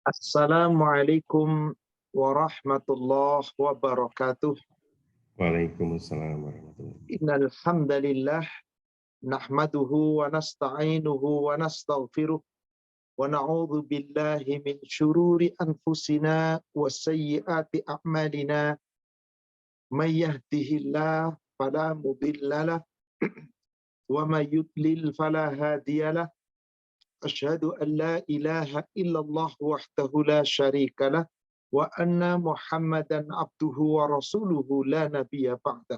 Assalamualaikum warahmatullahi wabarakatuh. Waalaikumsalam warahmatullahi wabarakatuh. Innal hamdalillah nahmaduhu wa nasta'inuhu wa nastaghfiruh wa na'udzu billahi min syururi anfusina wa sayyiati a'malina. May yahdihillahu fala mudhillalah wa may yudlil fala hadiyalah. Asyhadu an la ilaha illallah wahdahu la syarikalah wa anna Muhammadan abduhu wa rasuluhu la nabiyya ba'dah.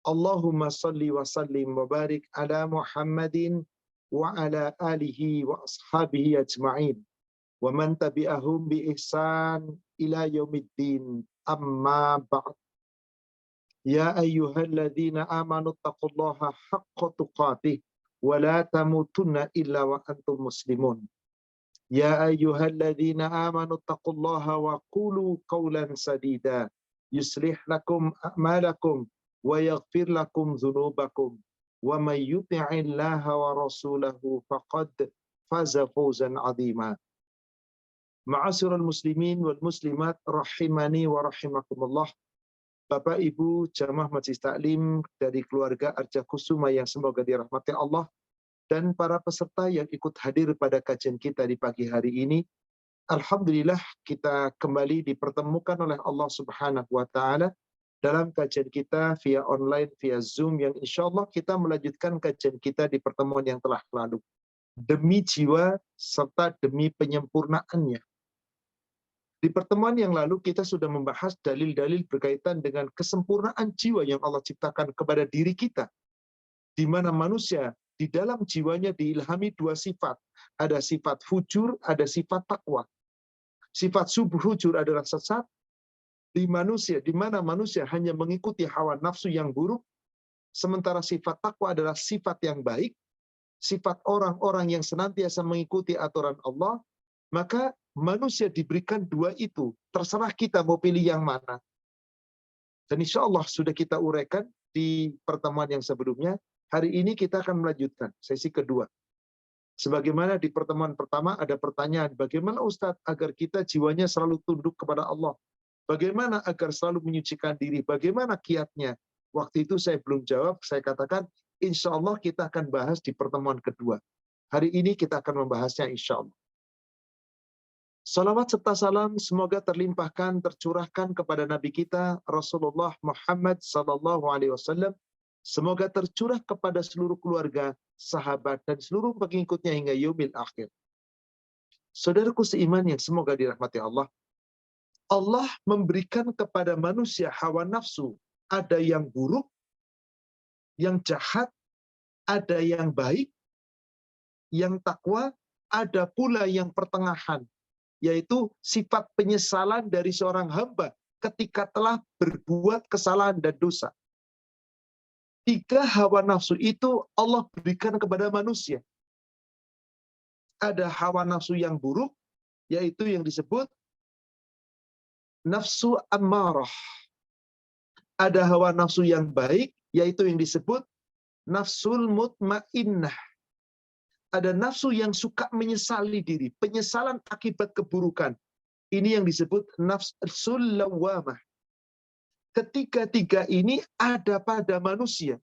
Allahumma salli wa sallim wa barik ala Muhammadin wa ala alihi wa ashabihi ajma'in wa man tabi'ahum bi ihsan ila yaumiddin, amma ba'd. Ya ayyuhalladzina amanu taqullaha haqqa tuqatih wa la tamutunna illa wa antum muslimun. Ya ayyuhalladzina amanu taqullaha wa qulu qawlan sadida yuslih lakum a'malakum wa yaghfir lakum dzunubakum wa may yuti'illaha wa rasulahu faqad faza fawzan 'azima. Ma'asyiral muslimin wal muslimat rahimani wa rahimakumullah. Bapak Ibu jamaah Majelis Taklim dari keluarga Arja Kusuma yang semoga dirahmati Allah, dan para peserta yang ikut hadir pada kajian kita di pagi hari ini. Alhamdulillah kita kembali dipertemukan oleh Allah Subhanahu wa taala dalam kajian kita via online, via Zoom, yang insya Allah kita melanjutkan kajian kita di pertemuan yang telah lalu. Demi jiwa serta demi penyempurnaannya. Di pertemuan yang lalu kita sudah membahas dalil-dalil berkaitan dengan kesempurnaan jiwa yang Allah ciptakan kepada diri kita. Di mana manusia di dalam jiwanya diilhami dua sifat. Ada sifat fujur, ada sifat takwa. Sifat fujur adalah sesat di manusia, di mana manusia hanya mengikuti hawa nafsu yang buruk, sementara sifat takwa adalah sifat yang baik, sifat orang-orang yang senantiasa mengikuti aturan Allah. Maka manusia diberikan dua itu, terserah kita mau pilih yang mana. Dan insya Allah sudah kita uraikan di pertemuan yang sebelumnya. Hari ini kita akan melanjutkan sesi kedua. Sebagaimana di pertemuan pertama ada pertanyaan, bagaimana Ustadz agar kita jiwanya selalu tunduk kepada Allah? Bagaimana agar selalu menyucikan diri? Bagaimana kiatnya? Waktu itu saya belum jawab, saya katakan insya Allah kita akan bahas di pertemuan kedua. Hari ini kita akan membahasnya insya Allah. Salawat serta salam semoga terlimpahkan, tercurahkan kepada Nabi kita Rasulullah Muhammad SAW. Semoga tercurah kepada seluruh keluarga, sahabat, dan seluruh pengikutnya hingga yaumil akhir. Saudaraku seiman yang semoga dirahmati Allah, Allah memberikan kepada manusia hawa nafsu. Ada yang buruk, yang jahat, ada yang baik, yang takwa, ada pula yang pertengahan, yaitu sifat penyesalan dari seorang hamba ketika telah berbuat kesalahan dan dosa. Tiga hawa nafsu itu Allah berikan kepada manusia. Ada hawa nafsu yang buruk, yaitu yang disebut nafsu ammarah. Ada hawa nafsu yang baik, yaitu yang disebut nafsul mutmainnah. Ada nafsu yang suka menyesali diri, penyesalan akibat keburukan. Ini yang disebut nafsul lawamah. Ketiga-tiga ini ada pada manusia.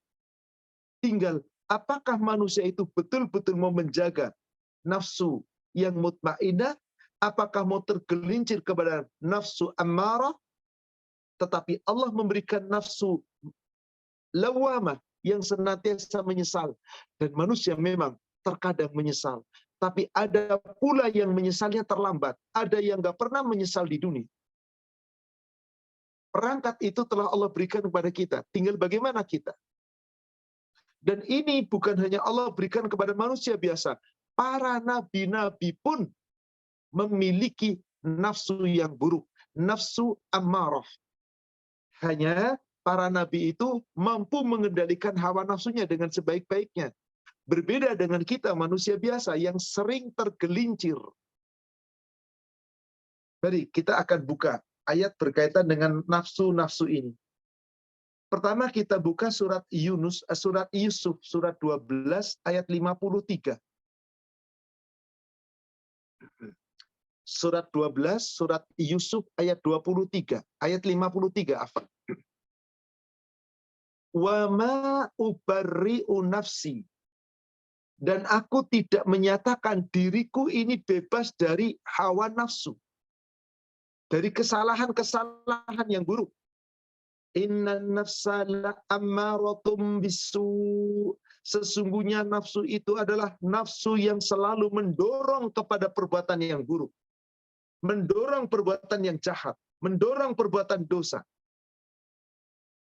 Tinggal apakah manusia itu betul-betul mau menjaga nafsu yang mutmainnah, apakah mau tergelincir kepada nafsu ammarah, tetapi Allah memberikan nafsu lawamah yang senantiasa menyesal. Dan manusia memang terkadang menyesal. Tapi ada pula yang menyesalnya terlambat. Ada yang nggak pernah menyesal di dunia. Perangkat itu telah Allah berikan kepada kita. Tinggal bagaimana kita. Dan ini bukan hanya Allah berikan kepada manusia biasa. Para nabi-nabi pun memiliki nafsu yang buruk. Nafsu ammarah. Hanya para nabi itu mampu mengendalikan hawa nafsunya dengan sebaik-baiknya. Berbeda dengan kita manusia biasa yang sering tergelincir. Mari kita akan buka ayat berkaitan dengan nafsu-nafsu ini. Pertama kita buka surat surat Yusuf, surat 12 ayat 53. Surat 12, surat Yusuf ayat 23, ayat 53 afwan. Wa ma ubarri'u nafsi. Dan aku tidak menyatakan diriku ini bebas dari hawa nafsu. Dari kesalahan-kesalahan yang buruk. Inna nafsa la'ammaratum bisu. Sesungguhnya nafsu itu adalah nafsu yang selalu mendorong kepada perbuatan yang buruk. Mendorong perbuatan yang jahat. Mendorong perbuatan dosa.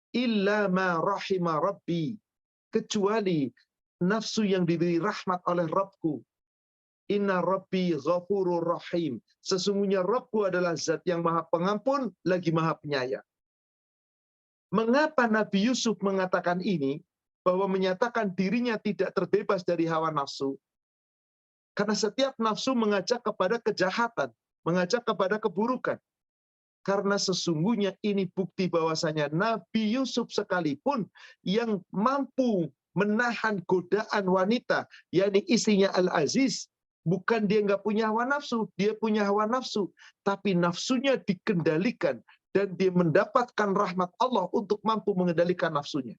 Illa ma rahima rabbi. Kecuali nafsu yang diberi rahmat oleh Rabbku. Inna rabbi ghafurur rahim. Sesungguhnya Rabbku adalah zat yang maha pengampun, lagi maha penyayang. Mengapa Nabi Yusuf mengatakan ini, bahwa menyatakan dirinya tidak terbebas dari hawa nafsu? Karena setiap nafsu mengajak kepada kejahatan, mengajak kepada keburukan. Karena sesungguhnya ini bukti bahwasanya Nabi Yusuf sekalipun yang mampu menahan godaan wanita, yakni istrinya Al-Aziz, bukan dia nggak punya hawa nafsu, dia punya hawa nafsu, tapi nafsunya dikendalikan, dan dia mendapatkan rahmat Allah untuk mampu mengendalikan nafsunya.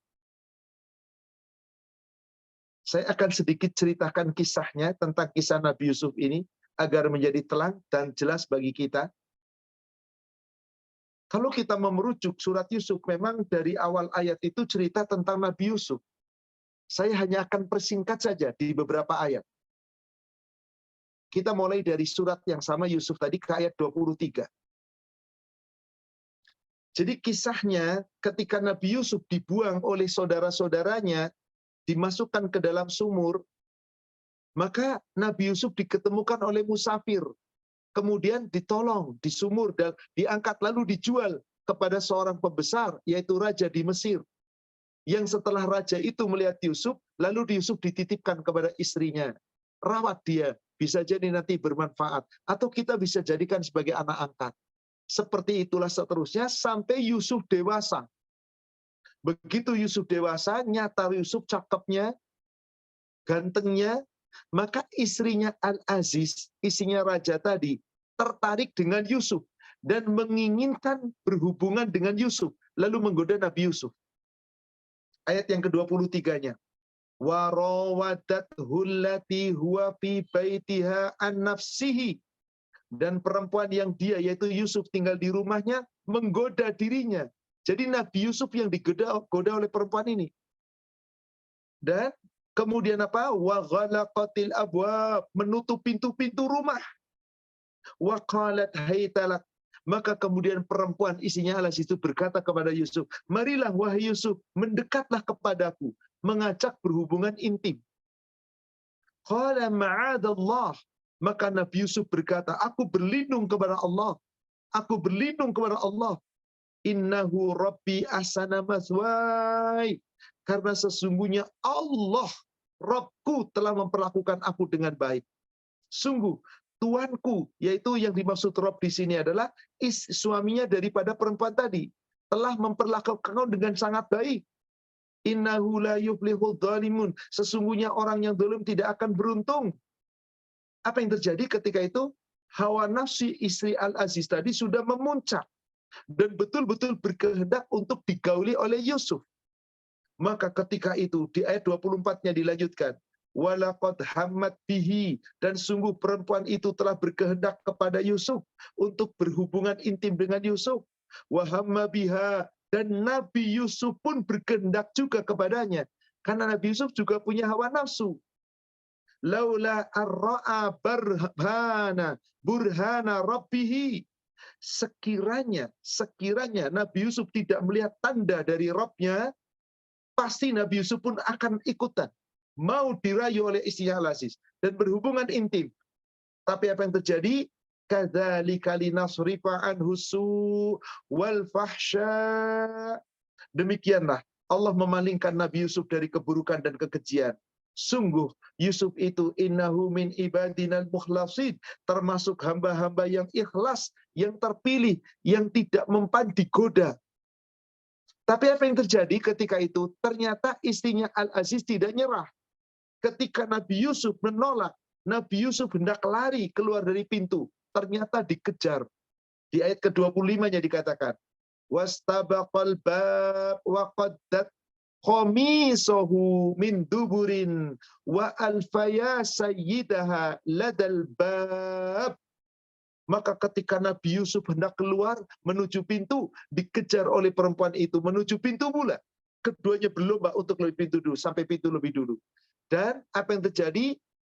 Saya akan sedikit ceritakan kisahnya tentang kisah Nabi Yusuf ini, agar menjadi terang dan jelas bagi kita. Kalau kita merujuk surat Yusuf, memang dari awal ayat itu cerita tentang Nabi Yusuf. Saya hanya akan persingkat saja di beberapa ayat. Kita mulai dari surat yang sama Yusuf tadi ke ayat 23. Jadi kisahnya ketika Nabi Yusuf dibuang oleh saudara-saudaranya, dimasukkan ke dalam sumur, maka Nabi Yusuf diketemukan oleh musafir, kemudian ditolong di sumur dan diangkat lalu dijual kepada seorang pembesar, yaitu raja di Mesir. Yang setelah raja itu melihat Yusuf, lalu Yusuf dititipkan kepada istrinya. Rawat dia, bisa jadi nanti bermanfaat, atau kita bisa jadikan sebagai anak angkat. Seperti itulah seterusnya sampai Yusuf dewasa. Begitu Yusuf dewasa, nyata Yusuf cakepnya, gantengnya, maka istrinya Al-Aziz, istrinya raja tadi, tertarik dengan Yusuf dan menginginkan berhubungan dengan Yusuf, lalu menggoda Nabi Yusuf. Ayat yang ke-23-nya. Wa rawadathu allati huwa fi baitiha an nafsihi. Dan perempuan yang dia, yaitu Yusuf, tinggal di rumahnya, menggoda dirinya. Jadi Nabi Yusuf yang digoda oleh perempuan ini. Dan kemudian apa? Wa ghalaqatil abwab, menutup pintu-pintu rumah. Wa qalat haytalak. Maka kemudian perempuan isinya Al-Aziz itu berkata kepada Yusuf, marilah wahai Yusuf, mendekatlah kepadaku, mengajak berhubungan intim. Qala ma'adallah. Maka Nabi Yusuf berkata, aku berlindung kepada Allah. Aku berlindung kepada Allah. Innahu rabbi asana maswai. Karena sesungguhnya Allah, Rabbku, telah memperlakukan aku dengan baik. Sungguh, Tuanku, yaitu yang dimaksud Rabb di sini adalah suaminya daripada perempuan tadi, telah memperlakukan kau dengan sangat baik. Innahu la yuflihul dhalimun. Sesungguhnya orang yang zalim tidak akan beruntung. Apa yang terjadi ketika itu? Hawa nafsu istri Al-Aziz tadi sudah memuncak dan betul-betul berkehendak untuk digauli oleh Yusuf. Maka ketika itu di ayat 24-nya dilanjutkan, walaqad hammat bihi, dan sungguh perempuan itu telah berkehendak kepada Yusuf untuk berhubungan intim dengan Yusuf. Wa hamma biha, dan Nabi Yusuf pun berkehendak juga kepadanya, karena Nabi Yusuf juga punya hawa nafsu. Laula arra'a burhana rabbihi. Sekiranya Nabi Yusuf tidak melihat tanda dari Rabbnya, pasti Nabi Yusuf pun akan ikutan mau dirayu oleh istrinya Al-Aziz dan berhubungan intim. Tapi apa yang terjadi? Kadzalika linasrifa anhu su' wal fahsya. Demikianlah Allah memalingkan Nabi Yusuf dari keburukan dan kekejian. Sungguh Yusuf itu innahu min ibadinal mukhlasin, termasuk hamba-hamba yang ikhlas, yang terpilih, yang tidak mempan digoda. Tapi apa yang terjadi ketika itu? Ternyata istrinya Al-Aziz tidak nyerah. Ketika Nabi Yusuf menolak, Nabi Yusuf hendak lari keluar dari pintu. ternyata dikejar. Di ayat ke-25-nya dikatakan, wastabaqal bab wa qaddat qamisahu min duburin wa alfaya sayyidaha ladal bab. Maka ketika Nabi Yusuf hendak keluar menuju pintu, dikejar oleh perempuan itu menuju pintu pula. Keduanya berlomba untuk lebih pintu dulu, sampai pintu lebih dulu. Dan apa yang terjadi?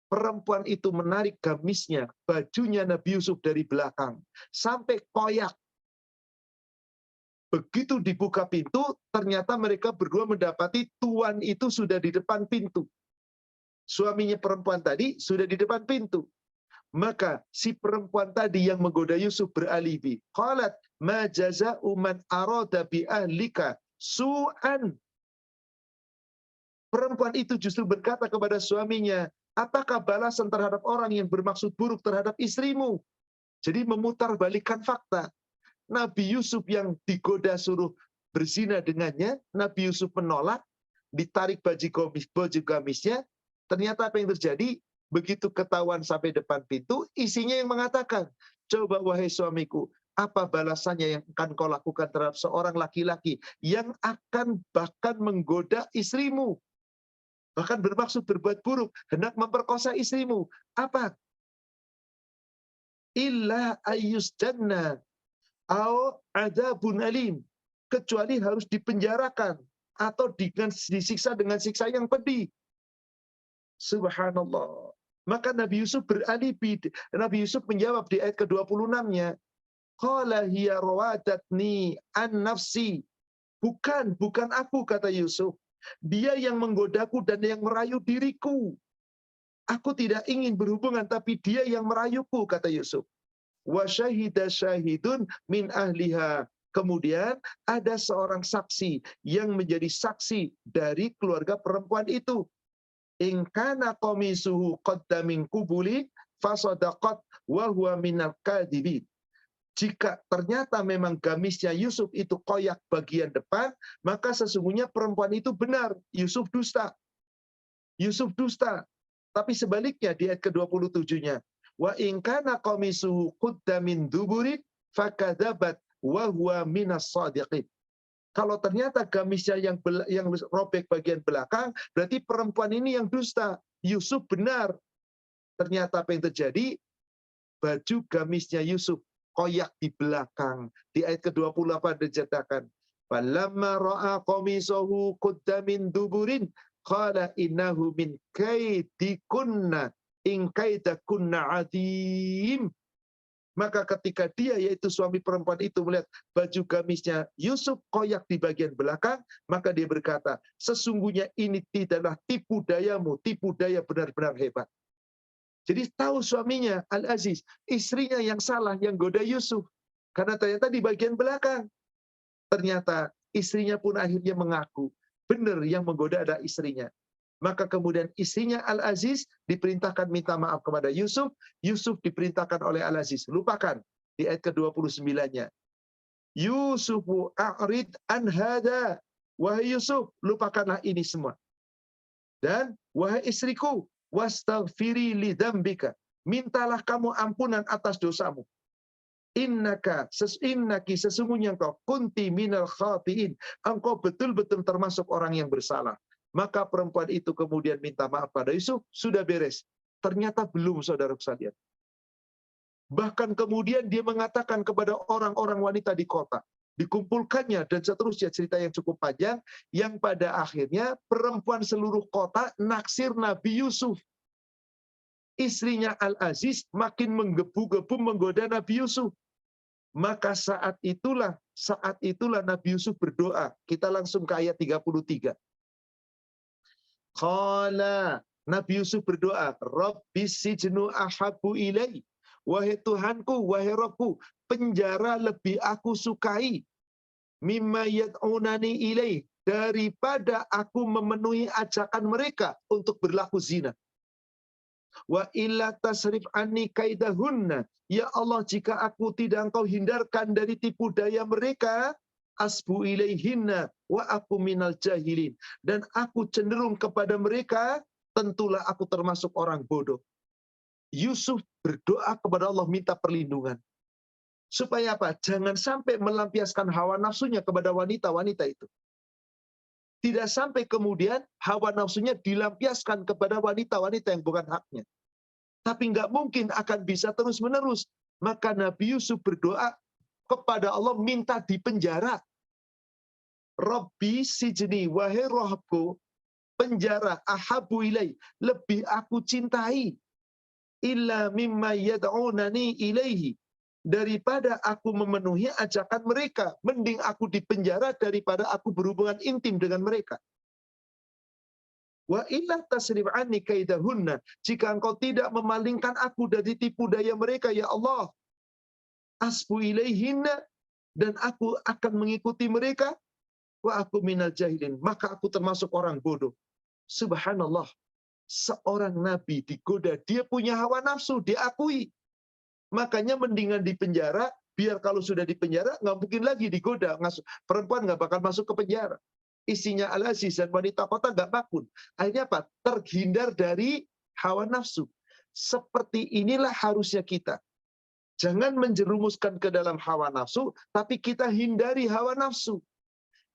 Perempuan itu menarik gamisnya, bajunya Nabi Yusuf dari belakang, sampai koyak. Begitu dibuka pintu, ternyata mereka berdua mendapati tuan itu sudah di depan pintu. Suaminya perempuan tadi sudah di depan pintu. Maka si perempuan tadi yang menggoda Yusuf beralibi. Qalat ma jaza'u man arada bi ahlika su'an. Perempuan itu justru berkata kepada suaminya, apakah balasan terhadap orang yang bermaksud buruk terhadap istrimu? Jadi memutarbalikkan fakta. Nabi Yusuf yang digoda suruh berzina dengannya, Nabi Yusuf menolak, ditarik baju gamisnya. Ternyata apa yang terjadi? Begitu ketahuan sampai depan pintu, isinya yang mengatakan, coba wahai suamiku, apa balasannya yang akan kau lakukan terhadap seorang laki-laki yang akan bahkan menggoda istrimu? Bahkan bermaksud berbuat buruk, hendak memperkosa istrimu. Apa? Illa ayyusjanna au adzabun alim. Kecuali harus dipenjarakan atau disiksa dengan siksa yang pedih. Subhanallah. Maka Nabi Yusuf beralibi. Nabi Yusuf menjawab di ayat ke-26-nya. Qala hiya rawadatni an nafsi. Bukan aku, kata Yusuf. Dia yang menggodaku dan yang merayu diriku. Aku tidak ingin berhubungan, tapi dia yang merayuku, kata Yusuf. Wa syahida syahidun min ahliha. Kemudian ada seorang saksi yang menjadi saksi dari keluarga perempuan itu. In kana qamisuhu qadda min qubulin fasadaqat wa huwa minal kadhibin. Jika ternyata memang gamisnya Yusuf itu koyak bagian depan, maka sesungguhnya perempuan itu benar, Yusuf dusta. Yusuf dusta. Tapi sebaliknya di ayat ke-27-nya, wa in kana qamisuhu qudda min duburin fakadzabat wa huwa minas shadiqin. Kalau ternyata gamisnya yang robek bagian belakang, berarti perempuan ini yang dusta. Yusuf benar. Ternyata apa yang terjadi? Baju gamisnya Yusuf koyak di belakang. Di ayat ke-28 diceritakan, falamma ra'a qamisahu qudda min duburin qala innahu min kaidikunna in kaidakunna adim. Maka ketika dia, yaitu suami perempuan itu, melihat baju gamisnya Yusuf koyak di bagian belakang, maka dia berkata, sesungguhnya ini tidaklah tipu dayamu, tipu daya benar-benar hebat. Jadi tahu suaminya Al-Aziz, istrinya yang salah, yang goda Yusuf. Karena ternyata di bagian belakang. Ternyata istrinya pun akhirnya mengaku, benar yang menggoda adalah istrinya. Maka kemudian istrinya Al-Aziz diperintahkan minta maaf kepada Yusuf. Yusuf diperintahkan oleh Al-Aziz. Lupakan di ayat ke-29-nya. Yusufu a'rid an hada. Wahai Yusuf, lupakanlah ini semua. Dan wahai istriku, wastaghfiri li dzambika. Mintalah kamu ampunan atas dosamu. Innaki sesungguhnya engkau kunti minal khatiin. Engkau betul-betul termasuk orang yang bersalah. Maka perempuan itu kemudian minta maaf pada Yusuf, sudah beres. Ternyata belum, saudara sekalian. Bahkan kemudian dia mengatakan kepada orang-orang wanita di kota, dikumpulkannya dan seterusnya, cerita yang cukup panjang, yang pada akhirnya perempuan seluruh kota naksir Nabi Yusuf. Istrinya Al-Aziz makin menggebu-gebu menggoda Nabi Yusuf. Maka saat itulah Nabi Yusuf berdoa. Kita langsung ke ayat 33. Qala, Nabi Yusuf berdoa, Rabbis sijnu ahabbu ilai. Wahai Tuhanku, wahai Rabbku, penjara lebih aku sukai. Mimma yad'unani ilai, daripada aku memenuhi ajakan mereka untuk berlaku zina. Wa illa tasrif anni kaidahunna. Ya Allah, jika aku tidak engkau hindarkan dari tipu daya mereka, asbu ilaihinna wa aku minal jahilin. Dan aku cenderung kepada mereka, tentulah aku termasuk orang bodoh. Yusuf berdoa kepada Allah minta perlindungan. Supaya apa? Jangan sampai melampiaskan hawa nafsunya kepada wanita-wanita itu. Tidak sampai kemudian hawa nafsunya dilampiaskan kepada wanita-wanita yang bukan haknya. Tapi nggak mungkin akan bisa terus-menerus. Maka Nabi Yusuf berdoa kepada Allah minta dipenjara. Rabbi sijni, wahai Rabbku, penjara, ahabu ilai, lebih aku cintai, illa mimma yad'unani ilaihi, daripada aku memenuhi ajakan mereka. Mending aku dipenjara daripada aku berhubungan intim dengan mereka. Wa illa tasrif anni kaidahunna, jika engkau tidak memalingkan aku dari tipu daya mereka, ya Allah, asbu ilaihinna, dan aku akan mengikuti mereka, wa aku minal jahilin, maka aku termasuk orang bodoh. Subhanallah, seorang nabi digoda, dia punya hawa nafsu, diakui. Makanya mendingan di penjara, biar kalau sudah di penjara nggak mungkin lagi digoda. Perempuan nggak bakal masuk ke penjara. Isinya Al-Aziz dan wanita kota nggak makun. Akhirnya apa? Terhindar dari hawa nafsu. Seperti inilah harusnya kita. Jangan menjerumuskan ke dalam hawa nafsu, tapi kita hindari hawa nafsu.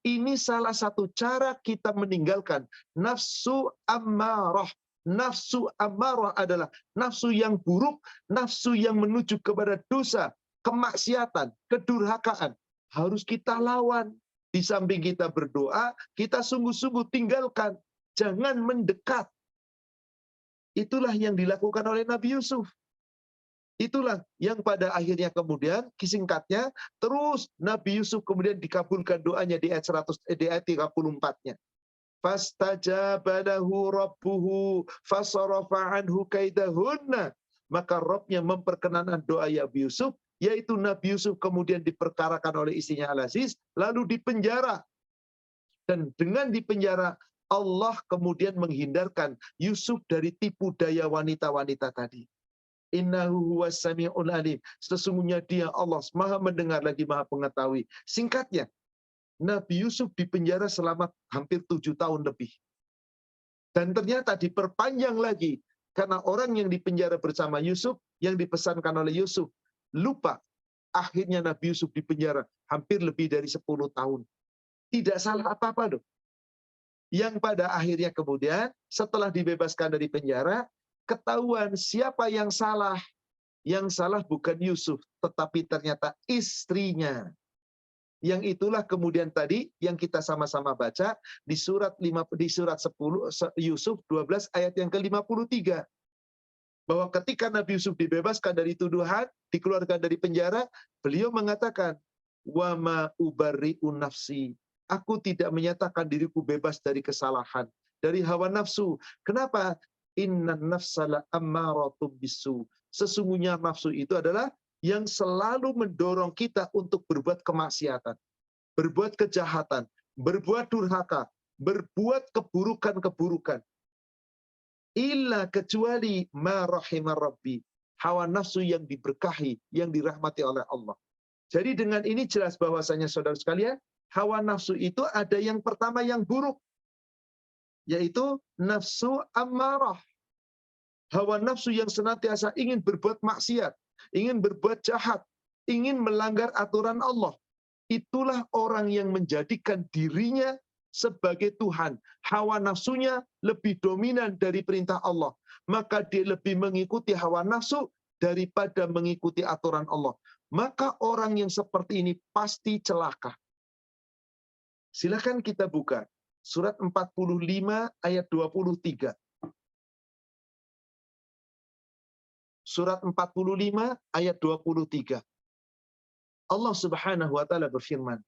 Ini salah satu cara kita meninggalkan nafsu ammarah. Nafsu ammarah adalah nafsu yang buruk, nafsu yang menuju kepada dosa, kemaksiatan, kedurhakaan. Harus kita lawan. Di samping kita berdoa, kita sungguh-sungguh tinggalkan. Jangan mendekat. Itulah yang dilakukan oleh Nabi Yusuf. Itulah yang pada akhirnya kemudian singkatnya terus Nabi Yusuf kemudian dikabulkan doanya di ayat 34-nya. Fastajaba lahu rabbuhu fasarafa anhu kaidahunna. Maka Rabbnya memperkenankan doa Nabi Yusuf, yaitu Nabi Yusuf kemudian diperkarakan oleh istrinya Al-Aziz, lalu dipenjara. Dan dengan dipenjara, Allah kemudian menghindarkan Yusuf dari tipu daya wanita-wanita tadi. Innahu huwas sami'ul alim. Sesungguhnya dia Allah Maha mendengar lagi Maha mengetahui. Singkatnya, Nabi Yusuf dipenjara selama hampir 7 tahun lebih. Dan ternyata diperpanjang lagi karena orang yang dipenjara bersama Yusuf, yang dipesankan oleh Yusuf, lupa. Akhirnya Nabi Yusuf dipenjara hampir lebih dari 10 tahun. Tidak salah apa-apa loh. Yang pada akhirnya kemudian setelah dibebaskan dari penjara, ketahuan siapa yang salah. Yang salah bukan Yusuf, tetapi ternyata istrinya. Yang itulah kemudian tadi yang kita sama-sama baca di surat 10 Yusuf 12 ayat yang ke-53. Bahwa ketika Nabi Yusuf dibebaskan dari tuduhan, dikeluarkan dari penjara, beliau mengatakan, "Wa ma ubarri'u nafsi." Aku tidak menyatakan diriku bebas dari kesalahan, dari hawa nafsu. Kenapa? Inna nafsala ammaratum bisu. Sesungguhnya nafsu itu adalah yang selalu mendorong kita untuk berbuat kemaksiatan, berbuat kejahatan, berbuat durhaka, berbuat keburukan-keburukan. Illa kecuali ma rahimar rabbi. Hawa nafsu yang diberkahi, yang dirahmati oleh Allah. Jadi dengan ini jelas bahwasanya saudara sekalian, hawa nafsu itu ada yang pertama yang buruk, yaitu nafsu ammarah. Hawa nafsu yang senantiasa ingin berbuat maksiat, ingin berbuat jahat, ingin melanggar aturan Allah. Itulah orang yang menjadikan dirinya sebagai Tuhan. Hawa nafsunya lebih dominan dari perintah Allah. Maka dia lebih mengikuti hawa nafsu daripada mengikuti aturan Allah. Maka orang yang seperti ini pasti celaka. Silakan kita buka surat 45 ayat 23. Surat 45 ayat 23. Allah Subhanahu wa taala berfirman,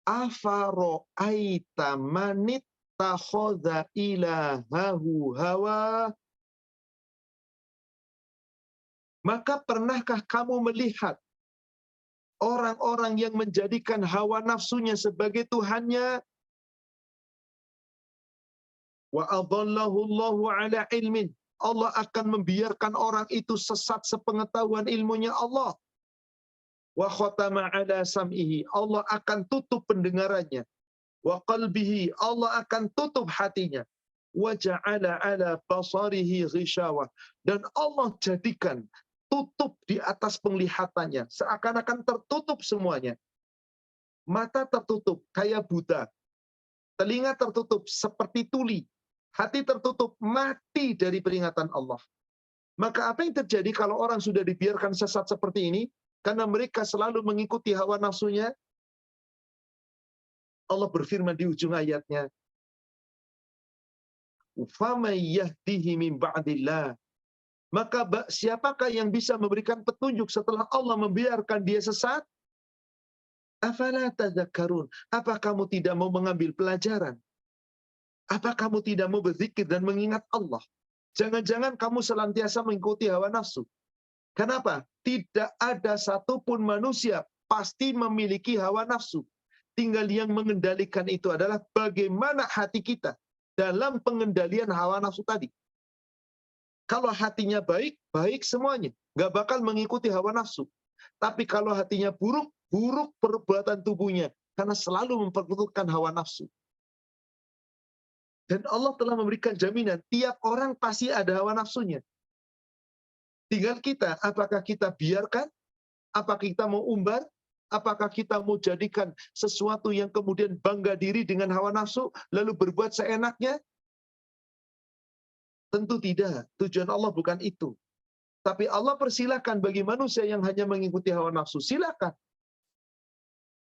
"Afara'aita manittakhadha ilahahu hawa?" Maka pernahkah kamu melihat orang-orang yang menjadikan hawa nafsunya sebagai Tuhannya? Wa adallahu Allahu ala ilmin. Allah akan membiarkan orang itu sesat sepengetahuan ilmunya Allah. Wa khatama ala sam'ihi. Allah akan tutup pendengarannya. Wa qalbihi. Allah akan tutup hatinya. wa ja'ala 'ala basarihi ghishawah, dan Allah jadikan tutup di atas penglihatannya, seakan-akan tertutup semuanya. Mata tertutup kayak buta, telinga tertutup seperti tuli, hati tertutup mati dari peringatan Allah. Maka apa yang terjadi kalau orang sudah dibiarkan sesat seperti ini? Karena mereka selalu mengikuti hawa nafsunya. Allah berfirman di ujung ayatnya, "Faman yahdihi min ba'dillah." Maka siapakah yang bisa memberikan petunjuk setelah Allah membiarkan dia sesat? Afala tadzakkarun. Apa kamu tidak mau mengambil pelajaran? Apa kamu tidak mau berzikir dan mengingat Allah? Jangan-jangan kamu senantiasa mengikuti hawa nafsu. Kenapa? Tidak ada satupun manusia pasti memiliki hawa nafsu. Tinggal yang mengendalikan itu adalah bagaimana hati kita dalam pengendalian hawa nafsu tadi. Kalau hatinya baik, baik semuanya. Nggak bakal mengikuti hawa nafsu. Tapi kalau hatinya buruk, buruk perbuatan tubuhnya. Karena selalu memperbutuhkan hawa nafsu. Dan Allah telah memberikan jaminan, tiap orang pasti ada hawa nafsunya. Tinggal kita, apakah kita biarkan? Apakah kita mau umbar? Apakah kita mau jadikan sesuatu yang kemudian bangga diri dengan hawa nafsu, lalu berbuat seenaknya? Tentu tidak. Tujuan Allah bukan itu. Tapi Allah persilahkan bagi manusia yang hanya mengikuti hawa nafsu. Silakan.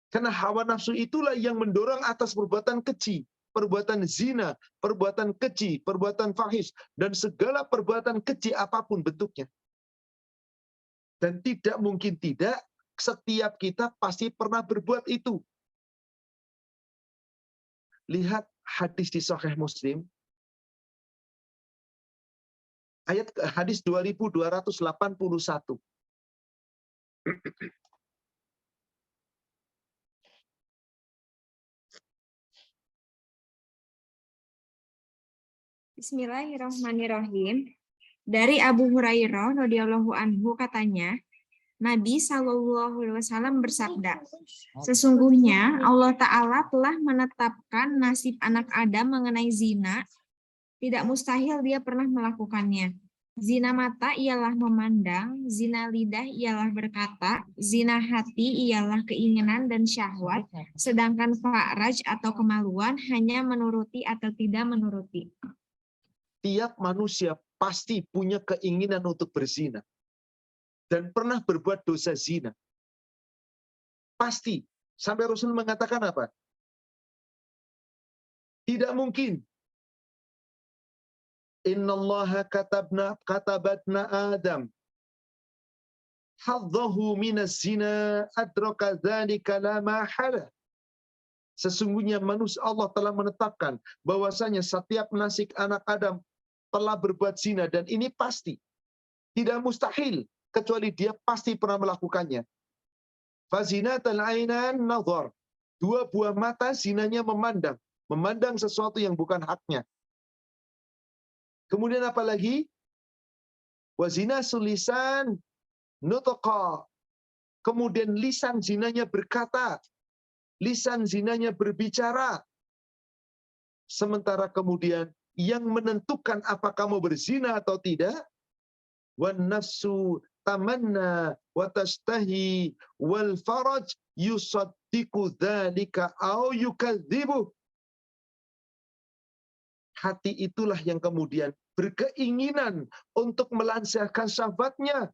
Karena hawa nafsu itulah yang mendorong atas perbuatan keji, perbuatan zina, perbuatan keji, perbuatan fahish, dan segala perbuatan keji apapun bentuknya. Dan tidak mungkin tidak, setiap kita pasti pernah berbuat itu. Lihat hadis di Sahih Muslim, hadis 2281. Bismillahirrahmanirrahim. Dari Abu Hurairah radhiyallahu anhu katanya, Nabi SAW bersabda, sesungguhnya Allah Ta'ala telah menetapkan nasib anak Adam mengenai zina, tidak mustahil dia pernah melakukannya. Zina mata ialah memandang, zina lidah ialah berkata, zina hati ialah keinginan dan syahwat, sedangkan fa'raj atau kemaluan hanya menuruti atau tidak menuruti. Tiap manusia pasti punya keinginan untuk berzina. Dan pernah berbuat dosa zina. Pasti. Sampai Rasul mengatakan apa? Tidak mungkin. Innallaha katabatna Adam. Hadzahu minas zina adraka dzalika la mahala. Sesungguhnya manusia Allah telah menetapkan bahwasanya setiap nasib anak Adam telah berbuat zina, dan ini pasti. Tidak mustahil. Kecuali dia pasti pernah melakukannya. Fazinatul ainan nazar. Dua buah mata zinanya memandang. Memandang sesuatu yang bukan haknya. Kemudian apa lagi? Wazina sulisan nutqa. Kemudian lisan zinanya berkata. Lisan zinanya berbicara. Sementara kemudian yang menentukan apakah kamu berzina atau tidak, wan nafsu tamanna wa tashtahi wal faraj yusaddiqu dzalika au yukadzibu. Hati itulah yang kemudian berkeinginan untuk melancarkan syahwatnya.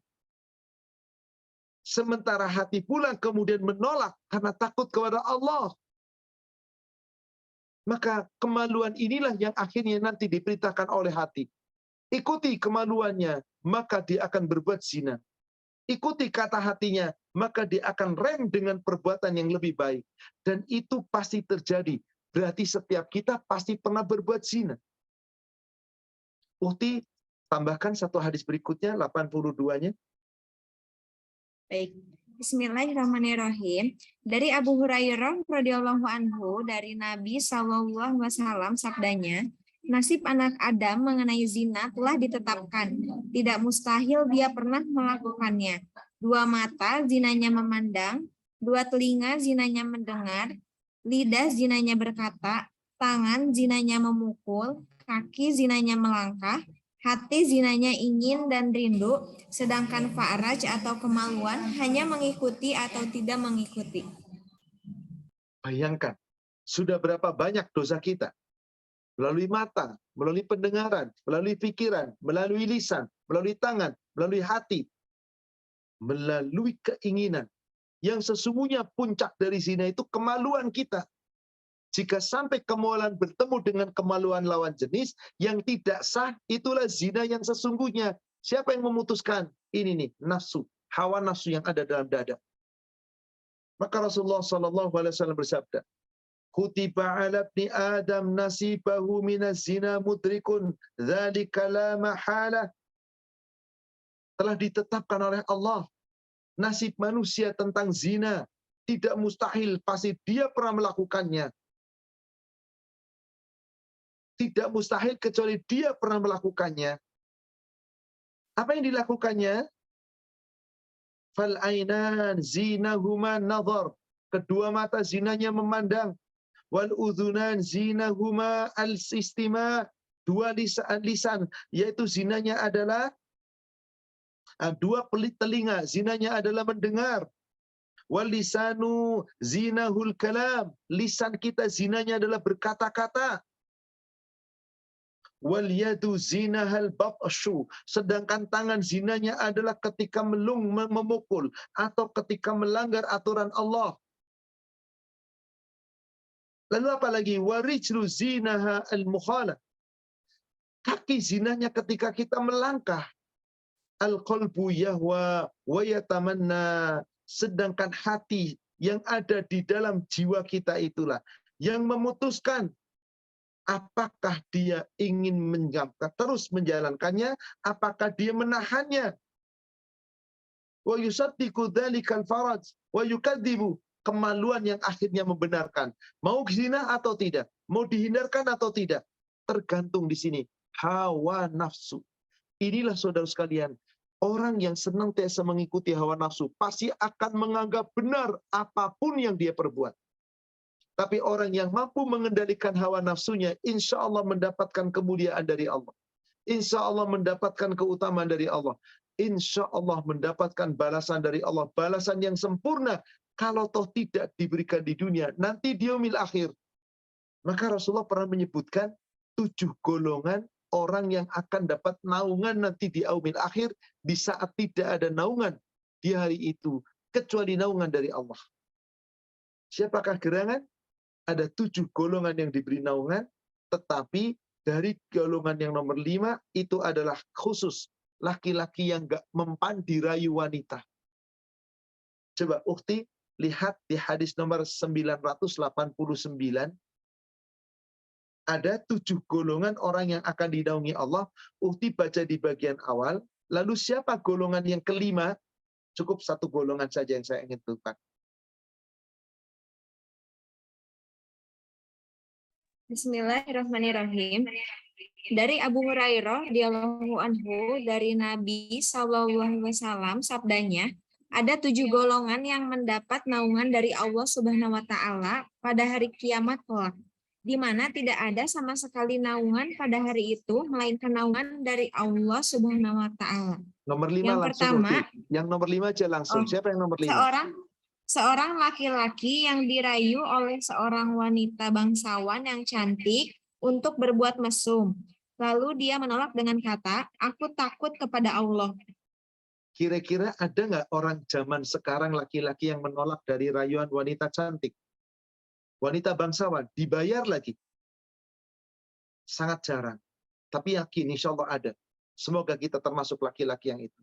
Sementara hati pula kemudian menolak karena takut kepada Allah. Maka kemaluan inilah yang akhirnya nanti diperintahkan oleh hati. Ikuti kemaluannya, maka dia akan berbuat zina. Ikuti kata hatinya, maka dia akan rem dengan perbuatan yang lebih baik. Dan itu pasti terjadi. Berarti setiap kita pasti pernah berbuat zina. Uhti, tambahkan satu hadis berikutnya, 82-nya. Baik. Bismillahirrahmanirrahim. Dari Abu Hurairah radhiyallahu anhu, dari Nabi SAW sabdanya, nasib anak Adam mengenai zina telah ditetapkan. Tidak mustahil dia pernah melakukannya. Dua mata zinanya memandang, dua telinga zinanya mendengar, lidah zinanya berkata, tangan zinanya memukul, kaki zinanya melangkah, hati zinanya ingin dan rindu, sedangkan fa'raj atau kemaluan hanya mengikuti atau tidak mengikuti. Bayangkan, sudah berapa banyak dosa kita. Melalui mata, melalui pendengaran, melalui pikiran, melalui lisan, melalui tangan, melalui hati, melalui keinginan. Yang sesungguhnya puncak dari zina itu kemaluan kita. Jika sampai kemaluan bertemu dengan kemaluan lawan jenis yang tidak sah, itulah zina yang sesungguhnya. Siapa yang memutuskan? Ini nih, nafsu, hawa nafsu yang ada dalam dada. Maka Rasulullah SAW bersabda, Kutiba ala ibni Adam nasibahu minaz zina mudrikun, dzalika la mahalah. Telah ditetapkan oleh Allah nasib manusia tentang zina, tidak mustahil, pasti dia pernah melakukannya. Tidak mustahil kecuali dia pernah melakukannya. Apa yang dilakukannya? Fal ainan zinahuma nazar. Kedua mata zinanya memandang. Wal udhunan zinahuma al-istima. Dua lisan, yaitu zinanya adalah dua pelit telinga, zinanya adalah mendengar. Wal lisanu zinahul kalam. Lisan kita zinanya adalah berkata-kata. Wal yadu zinahal batshu. Sedangkan tangan zinanya adalah ketika memukul atau ketika melanggar aturan Allah. Lalu apa lagi? Warijlu zinaha al-mukhala. Kaki zinanya ketika kita melangkah. Al-qalbu yahwa wa yatamanna. Sedangkan hati yang ada di dalam jiwa kita itulah yang memutuskan apakah dia ingin terus menjalankannya, apakah dia menahannya. Wa yusaddiqu dzalikal faraj wa yukadzibu. Kemaluan yang akhirnya membenarkan. Mau zina atau tidak? Mau dihindarkan atau tidak? Tergantung di sini. Hawa nafsu. Inilah saudara sekalian, orang yang senantiasa mengikuti hawa nafsu pasti akan menganggap benar apapun yang dia perbuat. Tapi orang yang mampu mengendalikan hawa nafsunya, insya Allah mendapatkan kemuliaan dari Allah. Insya Allah mendapatkan keutamaan dari Allah. Insya Allah mendapatkan balasan dari Allah. Balasan yang sempurna. Kalau toh tidak diberikan di dunia, nanti di yaumil akhir. Maka Rasulullah pernah menyebutkan 7 golongan orang yang akan dapat naungan nanti di yaumil akhir, di saat tidak ada naungan di hari itu, kecuali naungan dari Allah. Siapakah gerangan? Ada 7 golongan yang diberi naungan, tetapi dari golongan yang nomor 5 itu adalah khusus laki-laki yang gak mempan dirayu wanita. Coba Ukti lihat di hadis nomor 989, ada 7 golongan orang yang akan dinaungi Allah. Ukti baca di bagian awal, lalu siapa golongan yang kelima? Cukup 1 golongan saja yang saya ingin tentukan. Bismillahirrahmanirrahim. Dari Abu Hurairah radhiyallahu anhu, dari Nabi SAW sabdanya, ada 7 golongan yang mendapat naungan dari Allah Subhanahu wa taala pada hari kiamat kelak, di mana tidak ada sama sekali naungan pada hari itu melainkan naungan dari Allah Subhanahu wa taala. Nomor 5 Yang langsung. pertama, yang nomor 5 aja langsung. Siapa yang nomor 5? Seorang laki-laki yang dirayu oleh seorang wanita bangsawan yang cantik untuk berbuat mesum. Lalu dia menolak dengan kata, "Aku takut kepada Allah." Kira-kira ada nggak orang zaman sekarang laki-laki yang menolak dari rayuan wanita cantik? Wanita bangsawan, dibayar lagi. Sangat jarang. Tapi yakin insya Allah ada. Semoga kita termasuk laki-laki yang itu.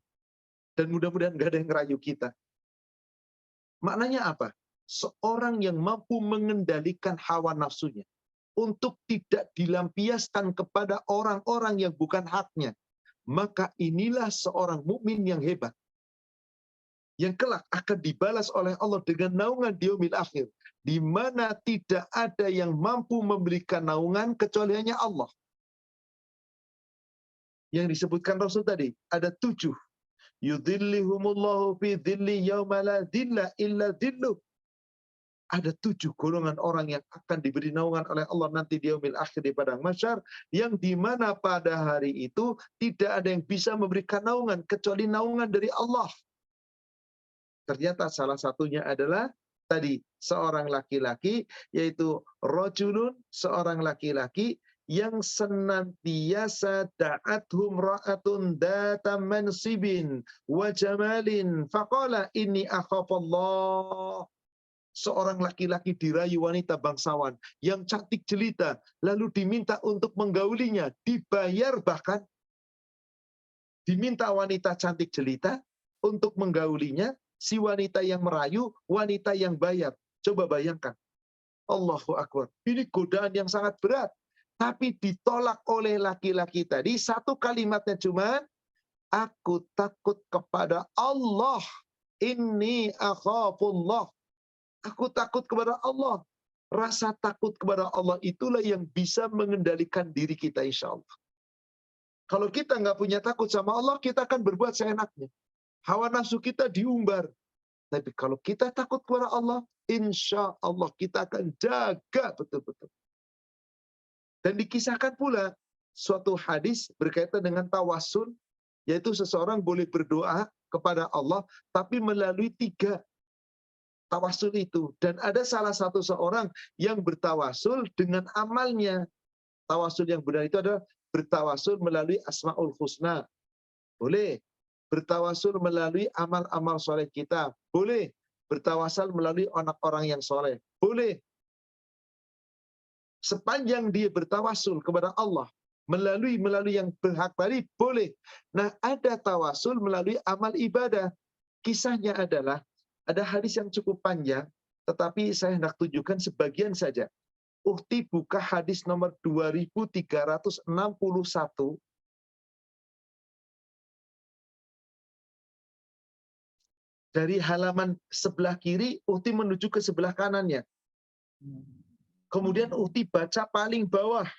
Dan mudah-mudahan nggak ada yang ngerayu kita. Maknanya apa? Seorang yang mampu mengendalikan hawa nafsunya untuk tidak dilampiaskan kepada orang-orang yang bukan haknya. Maka inilah seorang mukmin yang hebat. Yang kelak akan dibalas oleh Allah dengan naungan di yaumil akhir. Di mana tidak ada yang mampu memberikan naungan kecuali hanya Allah. Yang disebutkan Rasul tadi, ada 7. Yudhillihumullahu fi dhilli yawma la dhilla illa dhilluh. ada 7 golongan orang yang akan diberi naungan oleh Allah nanti di yaumil akhir di padang mahsyar, yang dimana pada hari itu tidak ada yang bisa memberikan naungan kecuali naungan dari Allah. Ternyata salah satunya adalah tadi seorang laki-laki, yaitu rajulun, seorang laki-laki yang senantiasa da'athum ra'atun data mansibin wa jamalin faqala inni akhafallah. Seorang laki-laki dirayu wanita bangsawan yang cantik jelita, lalu diminta untuk menggaulinya, dibayar bahkan. Diminta wanita cantik jelita untuk menggaulinya, si wanita yang merayu, wanita yang bayar. Coba bayangkan. Allahu Akbar. Ini godaan yang sangat berat. Tapi ditolak oleh laki-laki tadi, satu kalimatnya cuma, aku takut kepada Allah. Inni akhafullah. Aku takut kepada Allah. Rasa takut kepada Allah itulah yang bisa mengendalikan diri kita, insya Allah. Kalau kita nggak punya takut sama Allah, kita akan berbuat seenaknya. Hawa nafsu kita diumbar. Tapi kalau kita takut kepada Allah, insya Allah kita akan jaga betul-betul. Dan dikisahkan pula suatu hadis berkaitan dengan tawasul, yaitu seseorang boleh berdoa kepada Allah, tapi melalui 3 tawasul itu. Dan ada salah satu seorang yang bertawasul dengan amalnya. Tawasul yang benar itu adalah bertawasul melalui Asmaul Husna. Boleh. Bertawasul melalui amal-amal soleh kita. Boleh. Bertawasul melalui anak orang yang soleh. Boleh. Sepanjang dia bertawasul kepada Allah melalui yang berhak tadi, boleh. Nah, ada tawasul melalui amal ibadah. Kisahnya adalah ada hadis yang cukup panjang, tetapi saya hendak tunjukkan sebagian saja. Ukhti buka hadis nomor 2361. Dari halaman sebelah kiri, Ukhti menuju ke sebelah kanannya. Kemudian Ukhti baca paling bawah.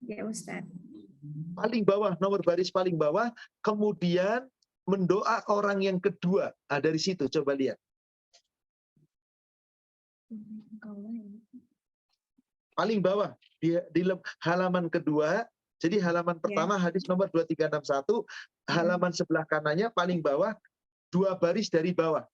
Ya Ustaz. Paling bawah, nomor baris paling bawah. Kemudian mendoa orang yang kedua. Dari situ coba lihat. Paling bawah di halaman kedua. Jadi halaman pertama hadis nomor 2361, halaman sebelah kanannya paling bawah 2 baris dari bawah.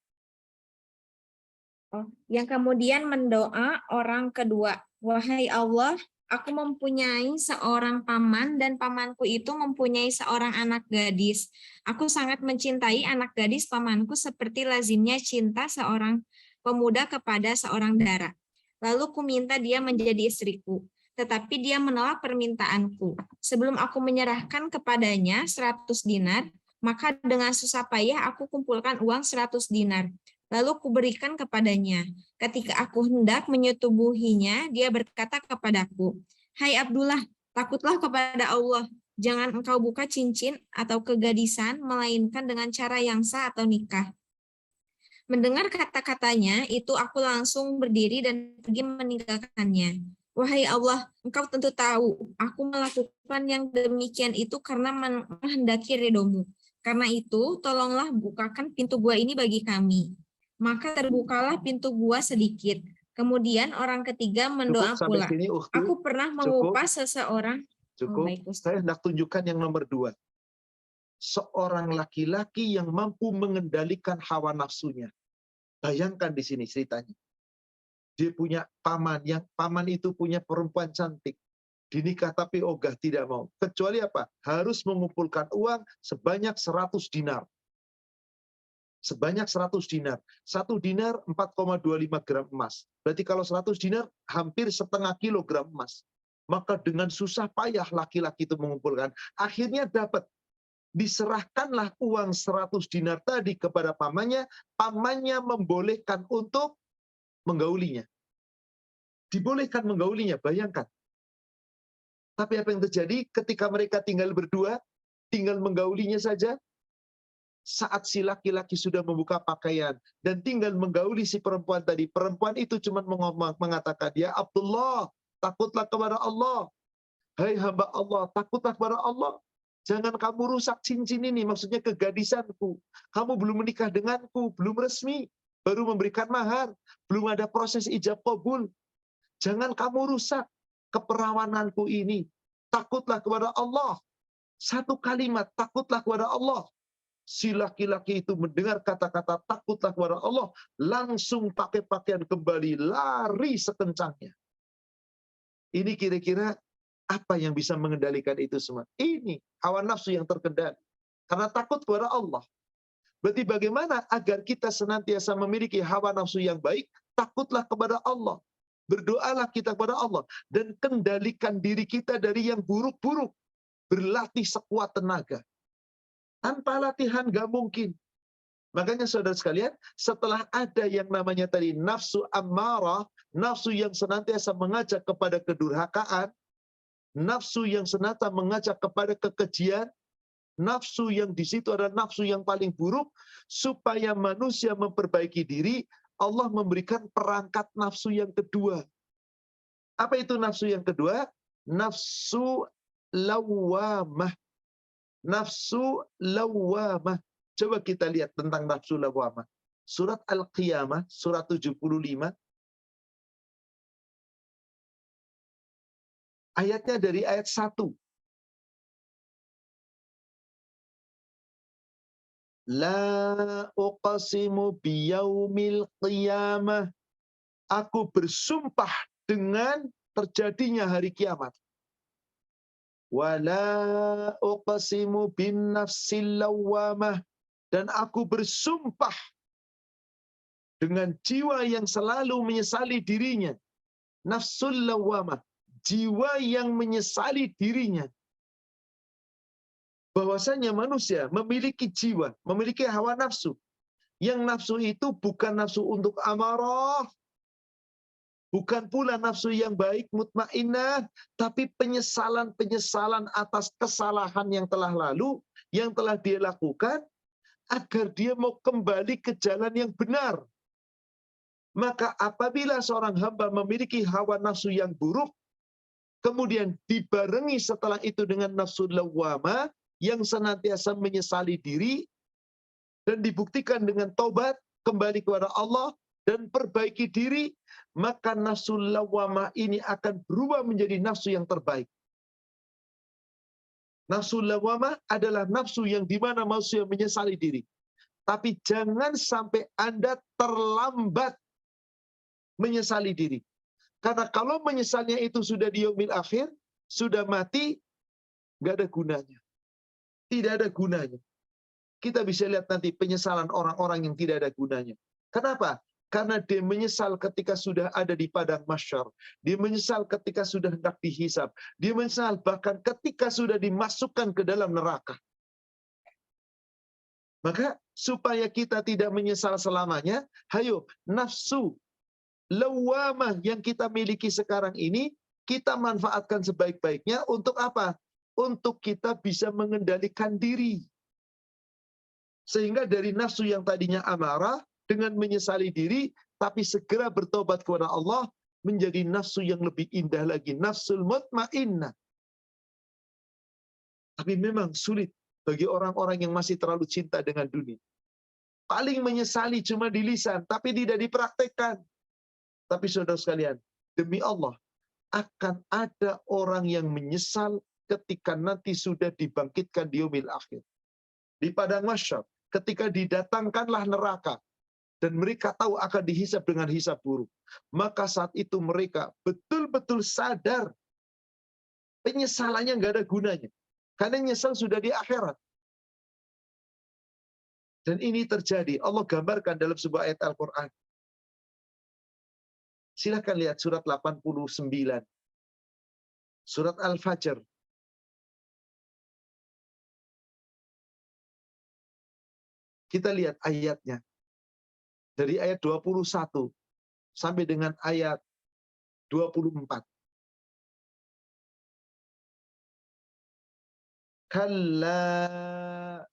Oh, yang kemudian mendoa orang kedua. Wahai Allah, aku mempunyai seorang paman dan pamanku itu mempunyai seorang anak gadis. Aku sangat mencintai anak gadis pamanku seperti lazimnya cinta seorang pemuda kepada seorang dara. Lalu ku minta dia menjadi istriku, tetapi dia menolak permintaanku. Sebelum aku menyerahkan kepadanya 100 dinar, maka dengan susah payah aku kumpulkan uang 100 dinar. Lalu kuberikan kepadanya. Ketika aku hendak menyetubuhinya, dia berkata kepadaku, "Hai Abdullah, takutlah kepada Allah. Jangan engkau buka cincin atau kegadisan, melainkan dengan cara yang sah atau nikah." Mendengar kata-katanya, itu aku langsung berdiri dan pergi meninggalkannya. Wahai Allah, engkau tentu tahu, aku melakukan yang demikian itu karena menghendaki ridhomu. Karena itu, tolonglah bukakan pintu gua ini bagi kami. Maka terbukalah pintu gua sedikit. Kemudian orang ketiga mendoa pula. Sini, aku pernah mengupas seseorang. Cukup. Saya hendak tunjukkan yang nomor 2. Seorang laki-laki yang mampu mengendalikan hawa nafsunya. Bayangkan di sini ceritanya. Dia punya paman, yang paman itu punya perempuan cantik. Dinikah tapi ogah tidak mau. Kecuali apa? Harus mengumpulkan uang sebanyak 100 dinar. Sebanyak 100 dinar. 1 dinar 4,25 gram emas. Berarti kalau 100 dinar hampir setengah kilogram emas. Maka dengan susah payah laki-laki itu mengumpulkan. Akhirnya dapat. Diserahkanlah uang 100 dinar tadi kepada pamannya. Pamannya membolehkan untuk menggaulinya. Dibolehkan menggaulinya, bayangkan. Tapi apa yang terjadi ketika mereka tinggal berdua, tinggal menggaulinya saja, saat si laki-laki sudah membuka pakaian dan tinggal menggauli si perempuan tadi, perempuan itu cuma mengatakan, "Ya Abdullah, takutlah kepada Allah. Hai hamba Allah, takutlah kepada Allah." Jangan kamu rusak cincin ini, maksudnya kegadisanku. Kamu belum menikah denganku, belum resmi, baru memberikan mahar, belum ada proses ijab kabul. Jangan kamu rusak keperawananku ini. Takutlah kepada Allah. Satu kalimat, takutlah kepada Allah. Si laki-laki itu mendengar kata-kata takutlah kepada Allah, langsung pakai pakaian kembali, lari sekencangnya. Ini kira-kira apa yang bisa mengendalikan itu semua? Ini hawa nafsu yang terkendali. Karena takut kepada Allah. Berarti bagaimana agar kita senantiasa memiliki hawa nafsu yang baik? Takutlah kepada Allah. Berdoalah kita kepada Allah. Dan kendalikan diri kita dari yang buruk-buruk. Berlatih sekuat tenaga. Tanpa latihan gak mungkin. Makanya saudara sekalian, setelah ada yang namanya tadi nafsu ammarah, nafsu yang senantiasa mengajak kepada kedurhakaan, nafsu yang senantiasa mengajak kepada kekejian, nafsu yang di situ adalah nafsu yang paling buruk, supaya manusia memperbaiki diri, Allah memberikan perangkat nafsu yang kedua. Apa itu nafsu yang kedua? Nafsu lawamah. Nafsu lawamah. Coba kita lihat tentang nafsu lawamah. Surat Al-Qiyamah, surat 75. Ayatnya dari ayat 1. La uqasimu biyaumil qiyamah. Aku bersumpah dengan terjadinya hari kiamat. Wala uqasimu bin nafsil lawamah. Dan aku bersumpah dengan jiwa yang selalu menyesali dirinya. Nafsul lawamah. Jiwa yang menyesali dirinya. Bahwasanya manusia memiliki jiwa, memiliki hawa nafsu. Yang nafsu itu bukan nafsu untuk amarah, bukan pula nafsu yang baik, mutmainnah, tapi penyesalan-penyesalan atas kesalahan yang telah lalu, yang telah dia lakukan, agar dia mau kembali ke jalan yang benar. Maka apabila seorang hamba memiliki hawa nafsu yang buruk, kemudian dibarengi setelah itu dengan nafsu lawamah, yang senantiasa menyesali diri, dan dibuktikan dengan taubat, kembali kepada Allah, dan perbaiki diri, maka nafsu lawamah ini akan berubah menjadi nafsu yang terbaik. Nafsu lawamah adalah nafsu yang dimana manusia menyesali diri. Tapi jangan sampai Anda terlambat menyesali diri. Karena kalau menyesalnya itu sudah di yaumil akhir, sudah mati, nggak ada gunanya. Tidak ada gunanya. Kita bisa lihat nanti penyesalan orang-orang yang tidak ada gunanya. Kenapa? Karena dia menyesal ketika sudah ada di padang mahsyar. Dia menyesal ketika sudah hendak dihisab. Dia menyesal bahkan ketika sudah dimasukkan ke dalam neraka. Maka supaya kita tidak menyesal selamanya, hayo nafsu lawamah yang kita miliki sekarang ini, kita manfaatkan sebaik-baiknya untuk apa? Untuk kita bisa mengendalikan diri. Sehingga dari nafsu yang tadinya amarah, dengan menyesali diri, tapi segera bertobat kepada Allah, menjadi nafsu yang lebih indah lagi. Nafsul mutmainnah. Tapi memang sulit bagi orang-orang yang masih terlalu cinta dengan dunia. Paling menyesali cuma di lisan, tapi tidak dipraktekkan. Tapi saudara sekalian, demi Allah, akan ada orang yang menyesal ketika nanti sudah dibangkitkan di yaumil akhir. Di padang mahsyar, ketika didatangkanlah neraka, dan mereka tahu akan dihisab dengan hisab buruk. Maka saat itu mereka betul-betul sadar penyesalannya nggak ada gunanya. Karena nyesal sudah di akhirat. Dan ini terjadi. Allah gambarkan dalam sebuah ayat Al-Quran. Silahkan lihat surat 89. Surat Al-Fajr. Kita lihat ayatnya. Dari ayat 21 sampai dengan ayat 24. Kalla,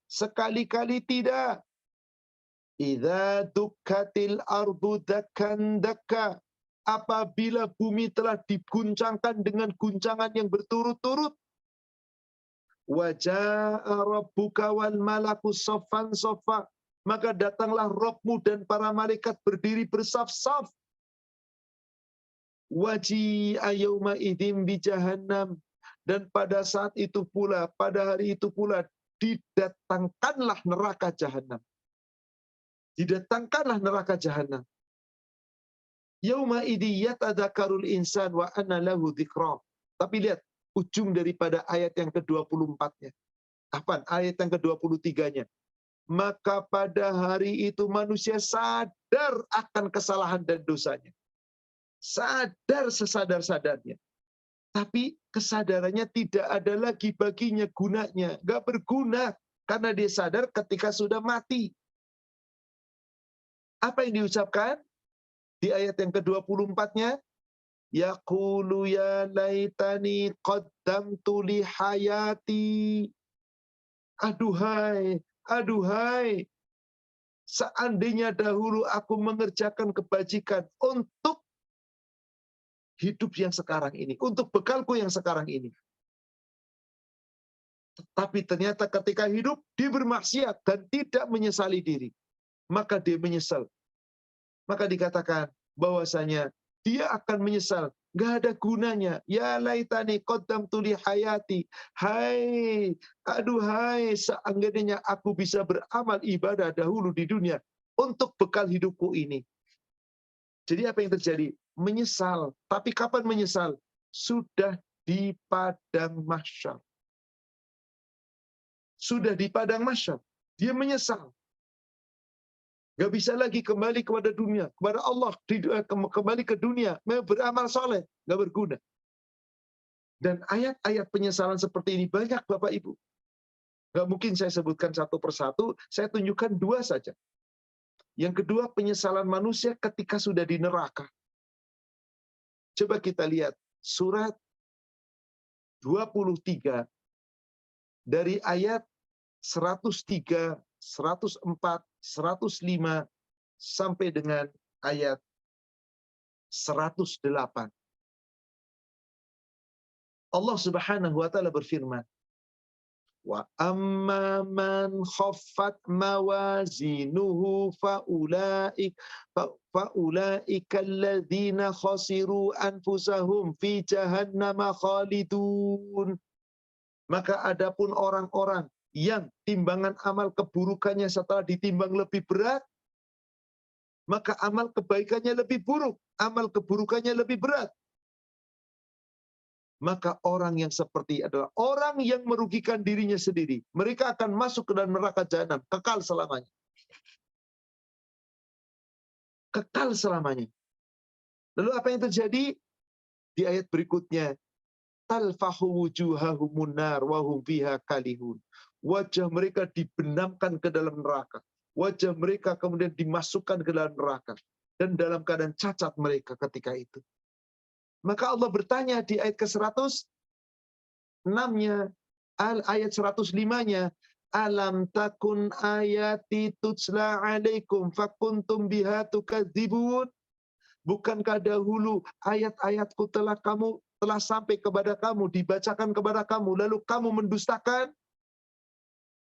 sekali-kali tidak. Idza dukkatil ardu dakkan dakka. Apabila bumi telah diguncangkan dengan guncangan yang berturut-turut. Wa jaa'a rabbuka wal malaku saffan saffa. Maka datanglah Rabbmu dan para malaikat berdiri bersaf-saf. Waji'a yauma idzin bi jahannam. Dan pada saat itu pula, pada hari itu pula, didatangkanlah neraka jahanam. Didatangkanlah neraka jahanam. Yauma idzi yatadzakarul insan wa anna lahu dzikra. Tapi lihat ujung daripada ayat yang ke-24-nya. Apa? Ayat yang ke-23-nya. Maka pada hari itu manusia sadar akan kesalahan dan dosanya. Sadar sesadar-sadarnya. Tapi kesadarannya tidak ada lagi baginya gunanya. Nggak berguna. Karena dia sadar ketika sudah mati. Apa yang diucapkan? Di ayat yang ke-24-nya. Yaqulu ya laitani qaddamtu li hayati. Aduhai, aduhai. Seandainya dahulu aku mengerjakan kebajikan untuk hidup yang sekarang ini, untuk bekalku yang sekarang ini. Tapi ternyata ketika hidup, dia bermaksiat dan tidak menyesali diri. Maka dia menyesal. Maka dikatakan bahwasanya dia akan menyesal. Nggak ada gunanya. Ya laitani qaddamtu li hayati. Hai, aduhai, seandainya aku bisa beramal ibadah dahulu di dunia untuk bekal hidupku ini. Jadi apa yang terjadi? Menyesal. Tapi kapan menyesal? Sudah di padang mahsyar. Sudah di padang mahsyar. Dia menyesal. Gak bisa lagi kembali kepada dunia, kepada Allah, kembali ke dunia, beramal soleh, gak berguna. Dan ayat-ayat penyesalan seperti ini banyak Bapak Ibu. Gak mungkin saya sebutkan satu persatu, saya tunjukkan dua saja. Yang kedua, penyesalan manusia ketika sudah di neraka. Coba kita lihat surat 23 dari ayat 103, 104, 105 sampai dengan ayat 108. Allah Subhanahu wa taala berfirman, wa amma man khaffat mawazinuhu faulaika alladzina khasiru anfusahum fi jahannama khalidun. Maka adapun orang-orang yang timbangan amal keburukannya setelah ditimbang lebih berat, maka amal kebaikannya lebih buruk, amal keburukannya lebih berat. Maka orang yang seperti adalah orang yang merugikan dirinya sendiri. Mereka akan masuk ke dalam neraka jahanam, kekal selamanya. Kekal selamanya. Lalu apa yang terjadi? Di ayat berikutnya, talfahu wujuhahumun nar wa hum fiha kalihun. Wajah mereka dibenamkan ke dalam neraka. Wajah mereka kemudian dimasukkan ke dalam neraka. Dan dalam keadaan cacat mereka ketika itu. Maka Allah bertanya di ayat ke-106-nya, ayat 105-nya, alam takun ayati tutsla alaikum fakuntum biha tukadzibun. Bukankah dahulu ayat-ayatku telah sampai kepada kamu, dibacakan kepada kamu, lalu kamu mendustakan?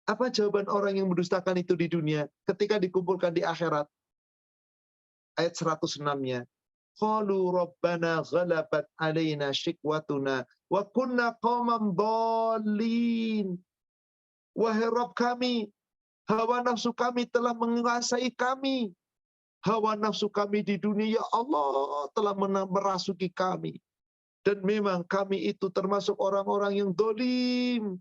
Apa jawaban orang yang mendustakan itu di dunia ketika dikumpulkan di akhirat? Ayat 106-nya. Qalu rabbana ghalabat alaina syikwatuna wa kunna qauman dhalin. Wahai Rabb kami, hawa nafsu kami telah menguasai kami. Hawa nafsu kami di dunia, ya Allah telah merasuki kami. Dan memang kami itu termasuk orang-orang yang dolim.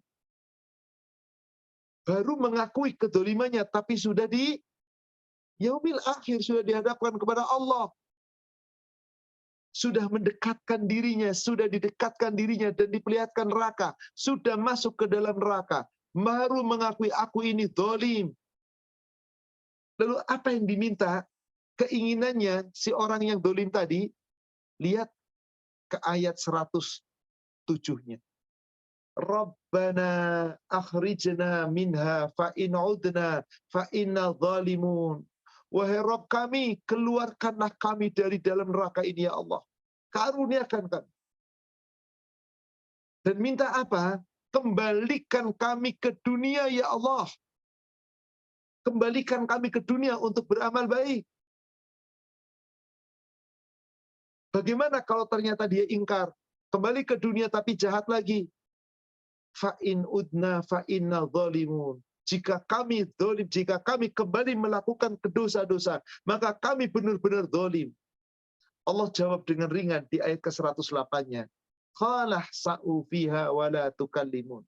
Baru mengakui kedolimannya, tapi sudah di yaumil akhir, sudah dihadapkan kepada Allah. Sudah mendekatkan dirinya, sudah didekatkan dirinya dan diperlihatkan neraka. Sudah masuk ke dalam neraka. Baru mengakui aku ini dolim. Lalu apa yang diminta? Keinginannya si orang yang dolim tadi, lihat ke ayat 107-nya. Rabbana akhrijna minha fa in udna fa inna zalimun. Wahai Rabb kami, keluarkanlah kami dari dalam neraka ini ya Allah. Karuniakan kami. Dan minta apa? kembalikan kami ke dunia ya Allah. Kembalikan kami ke dunia untuk beramal baik. Bagaimana kalau ternyata dia ingkar? Kembali ke dunia tapi jahat lagi. Fa'in udna fa'inna zalimun. Jika kami zalim, jika kami kembali melakukan dosa-dosa, maka kami benar-benar zalim. Allah jawab dengan ringan di ayat ke-108-nya. Qalah sa'u fiha wa la tukallimun.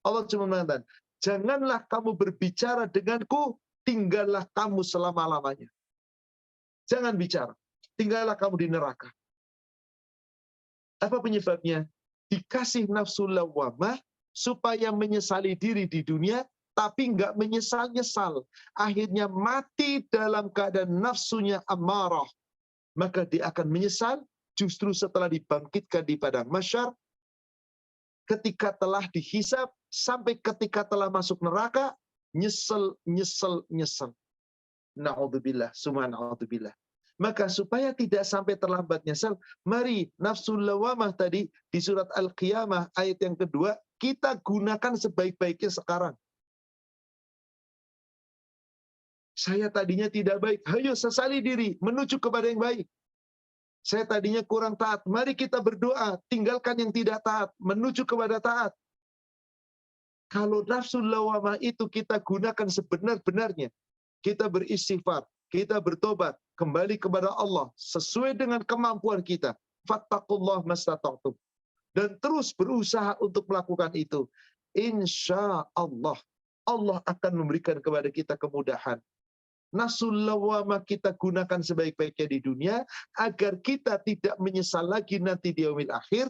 Allah cuma mengatakan, janganlah kamu berbicara denganku, tinggallah kamu selama-lamanya. Jangan bicara, tinggallah kamu di neraka. Apa penyebabnya? Dikasih nafsu lawamah supaya menyesali diri di dunia, tapi nggak menyesal-nyesal. Akhirnya mati dalam keadaan nafsunya amarah. Maka dia akan menyesal justru setelah dibangkitkan di padang mahsyar, ketika telah dihisab, sampai ketika telah masuk neraka, nyesel. Na'udzubillah, summa na'udzubillah. Maka supaya tidak sampai terlambat nyesal, mari nafsul lawamah tadi di surat Al-Qiyamah ayat yang kedua, kita gunakan sebaik-baiknya sekarang. Saya tadinya tidak baik, ayo sesali diri, menuju kepada yang baik. Saya tadinya kurang taat, mari kita berdoa, tinggalkan yang tidak taat, menuju kepada taat. Kalau nafsul lawamah itu kita gunakan sebenar-benarnya, kita beristighfar, kita bertobat, kembali kepada Allah sesuai dengan kemampuan kita. Fattaqullah mastata'tum. Dan terus berusaha untuk melakukan itu. Insya Allah, Allah akan memberikan kepada kita kemudahan. Nafsul lawamah kita gunakan sebaik-baiknya di dunia, agar kita tidak menyesal lagi nanti di yaumil akhir,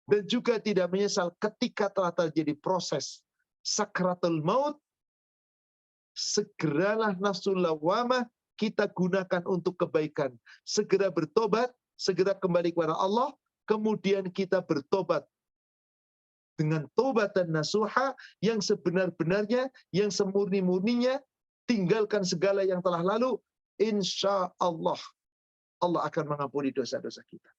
dan juga tidak menyesal ketika telah terjadi proses sakratul maut. Segeralah nafsul lawamah kita gunakan untuk kebaikan. Segera bertobat, segera kembali kepada Allah, kemudian kita bertobat dengan tobat dan nasuha yang sebenar-benarnya, yang semurni-murninya, tinggalkan segala yang telah lalu, insya Allah, Allah akan mengampuni dosa-dosa kita.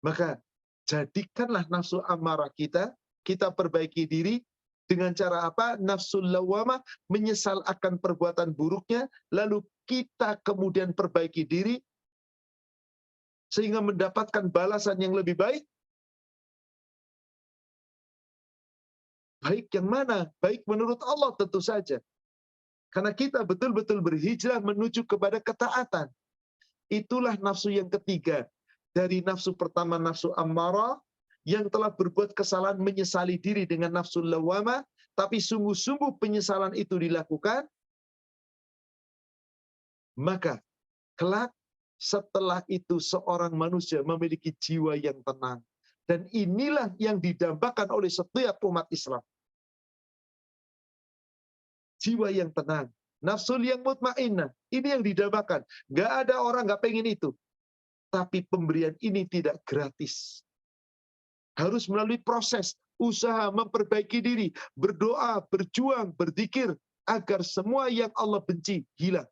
Maka, jadikanlah nafsu amarah kita perbaiki diri, dengan cara apa? Nafsul lawamah, menyesal akan perbuatan buruknya, lalu kita kemudian perbaiki diri, sehingga mendapatkan balasan yang lebih baik. Baik yang mana? Baik menurut Allah tentu saja. Karena kita betul-betul berhijrah menuju kepada ketaatan. Itulah nafsu yang ketiga. Dari nafsu pertama, nafsu ammarah, yang telah berbuat kesalahan menyesali diri dengan nafsu lawamah, tapi sungguh-sungguh penyesalan itu dilakukan, maka kelak setelah itu seorang manusia memiliki jiwa yang tenang. Dan inilah yang didambakan oleh setiap umat Islam. Jiwa yang tenang, nafsul yang mutmainnah, ini yang didambakan. Gak ada orang gak pengen itu. Tapi pemberian ini tidak gratis. Harus melalui proses, usaha memperbaiki diri, berdoa, berjuang, berzikir, agar semua yang Allah benci hilang.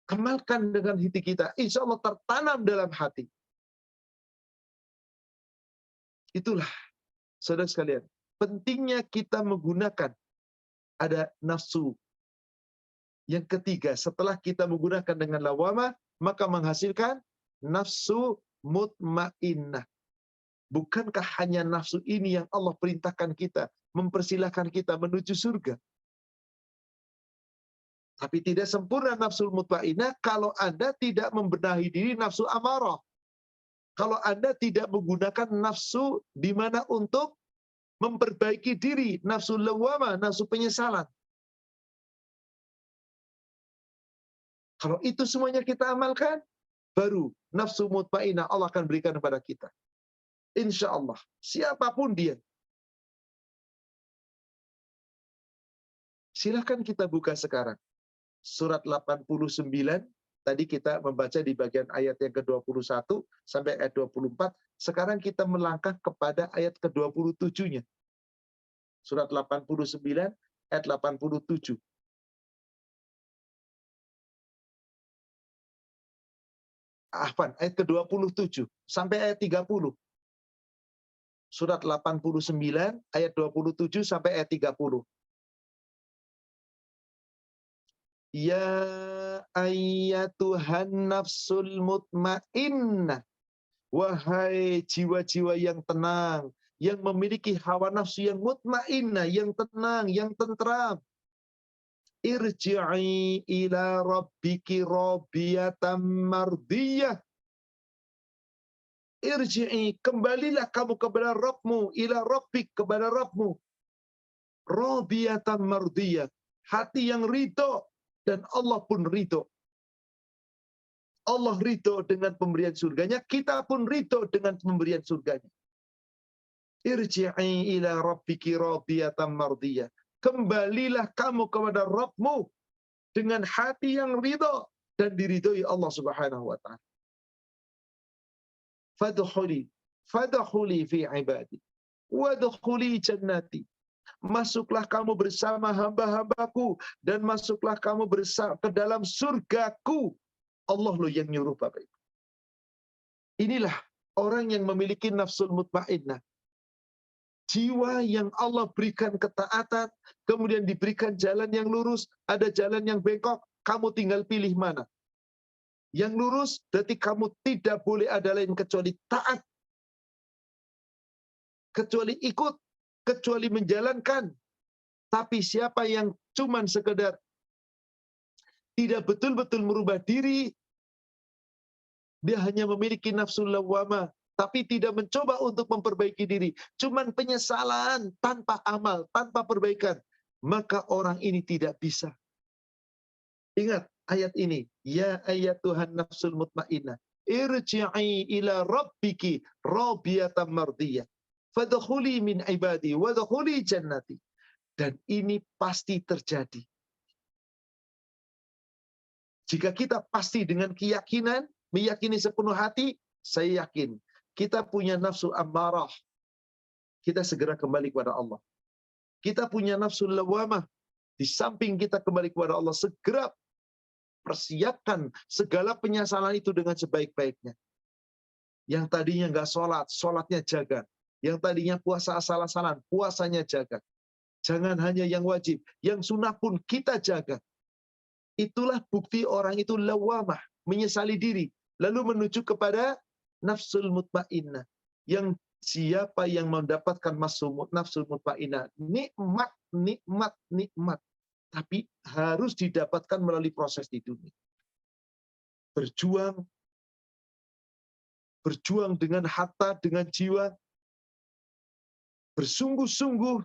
Kemalkan dengan hati kita, insya Allah tertanam dalam hati. Itulah, saudara sekalian, pentingnya kita menggunakan ada nafsu. Yang ketiga, setelah kita menggunakan dengan lawamah, maka menghasilkan nafsu mutmainnah. Bukankah hanya nafsu ini yang Allah perintahkan kita, mempersilahkan kita menuju surga? Tapi tidak sempurna nafsu mutmainnah kalau Anda tidak membenahi diri nafsu amarah. Kalau Anda tidak menggunakan nafsu di mana untuk memperbaiki diri, nafsu lawamah, nafsu penyesalan. Kalau itu semuanya kita amalkan, baru nafsu mutmainnah Allah akan berikan kepada kita. Insya Allah, siapapun dia. Silahkan kita buka sekarang. Surat 89, tadi kita membaca di bagian ayat yang ke-21 sampai ayat 24. Sekarang kita melangkah kepada ayat ke-27-nya. Surat 89, ayat 87. Ayat ke-27 sampai ayat 30. Surat 89 ayat 27 sampai ayat 30. Ya ayyatuhan nafsul mutmainnah. Wahai jiwa-jiwa yang tenang, yang memiliki hawa nafsu yang mutmainnah, yang tenang, yang tentram. Irji'i ila rabbiki radiyatan mardiyah. Irji'i, kembalilah kamu kepada Rabbmu, ila rabbik, kepada Rabbmu. Radiyatan mardiyah, hati yang ridho, dan Allah pun ridho. Allah ridho dengan pemberian surganya, kita pun ridho dengan pemberian surganya. Irji'i ila rabbiki radiyatan mardiyah. Kembalilah kamu kepada Rabbmu dengan hati yang ridho dan diridhoi Allah Subhanahu wa taala. Fadkhuli fi ibadi wadkhuli jannati. Masuklah kamu bersama hamba-hambaku dan masuklah kamu bersama ke dalam surgaku. Allah loh yang nyuruh Bapak Ibu. Inilah orang yang memiliki nafsul mutmainnah. Jiwa yang Allah berikan ketaatan, kemudian diberikan jalan yang lurus, ada jalan yang bengkok, kamu tinggal pilih mana. Yang lurus, berarti kamu tidak boleh ada lain kecuali taat, kecuali ikut, kecuali menjalankan. Tapi siapa yang cuman sekedar tidak betul-betul merubah diri, dia hanya memiliki nafsu lawwamah, tapi tidak mencoba untuk memperbaiki diri, cuman penyesalan tanpa amal, tanpa perbaikan, maka orang ini tidak bisa. Ingat ayat ini, ya ayyatuhan nafsul mutmainnah, irji'i ila rabbiki radiyatan mardiyah, fadkhuli min ibadi wadkhuli jannati. Dan ini pasti terjadi. Jika kita pasti dengan keyakinan, meyakini sepenuh hati, saya yakin kita punya nafsu ammarah, kita segera kembali kepada Allah. Kita punya nafsu lawamah, di samping kita kembali kepada Allah, segera persiapkan segala penyesalan itu dengan sebaik-baiknya. Yang tadinya nggak sholat, sholatnya jaga. Yang tadinya puasa asal-asalan, puasanya jaga. Jangan hanya yang wajib, yang sunnah pun kita jaga. Itulah bukti orang itu lawamah, menyesali diri, lalu menuju kepada nafsul mutmainnah. Yang siapa yang mendapatkan nafsul mutmainnah, nikmat, nikmat, nikmat. Tapi harus didapatkan melalui proses di dunia. Berjuang dengan harta, dengan jiwa, bersungguh-sungguh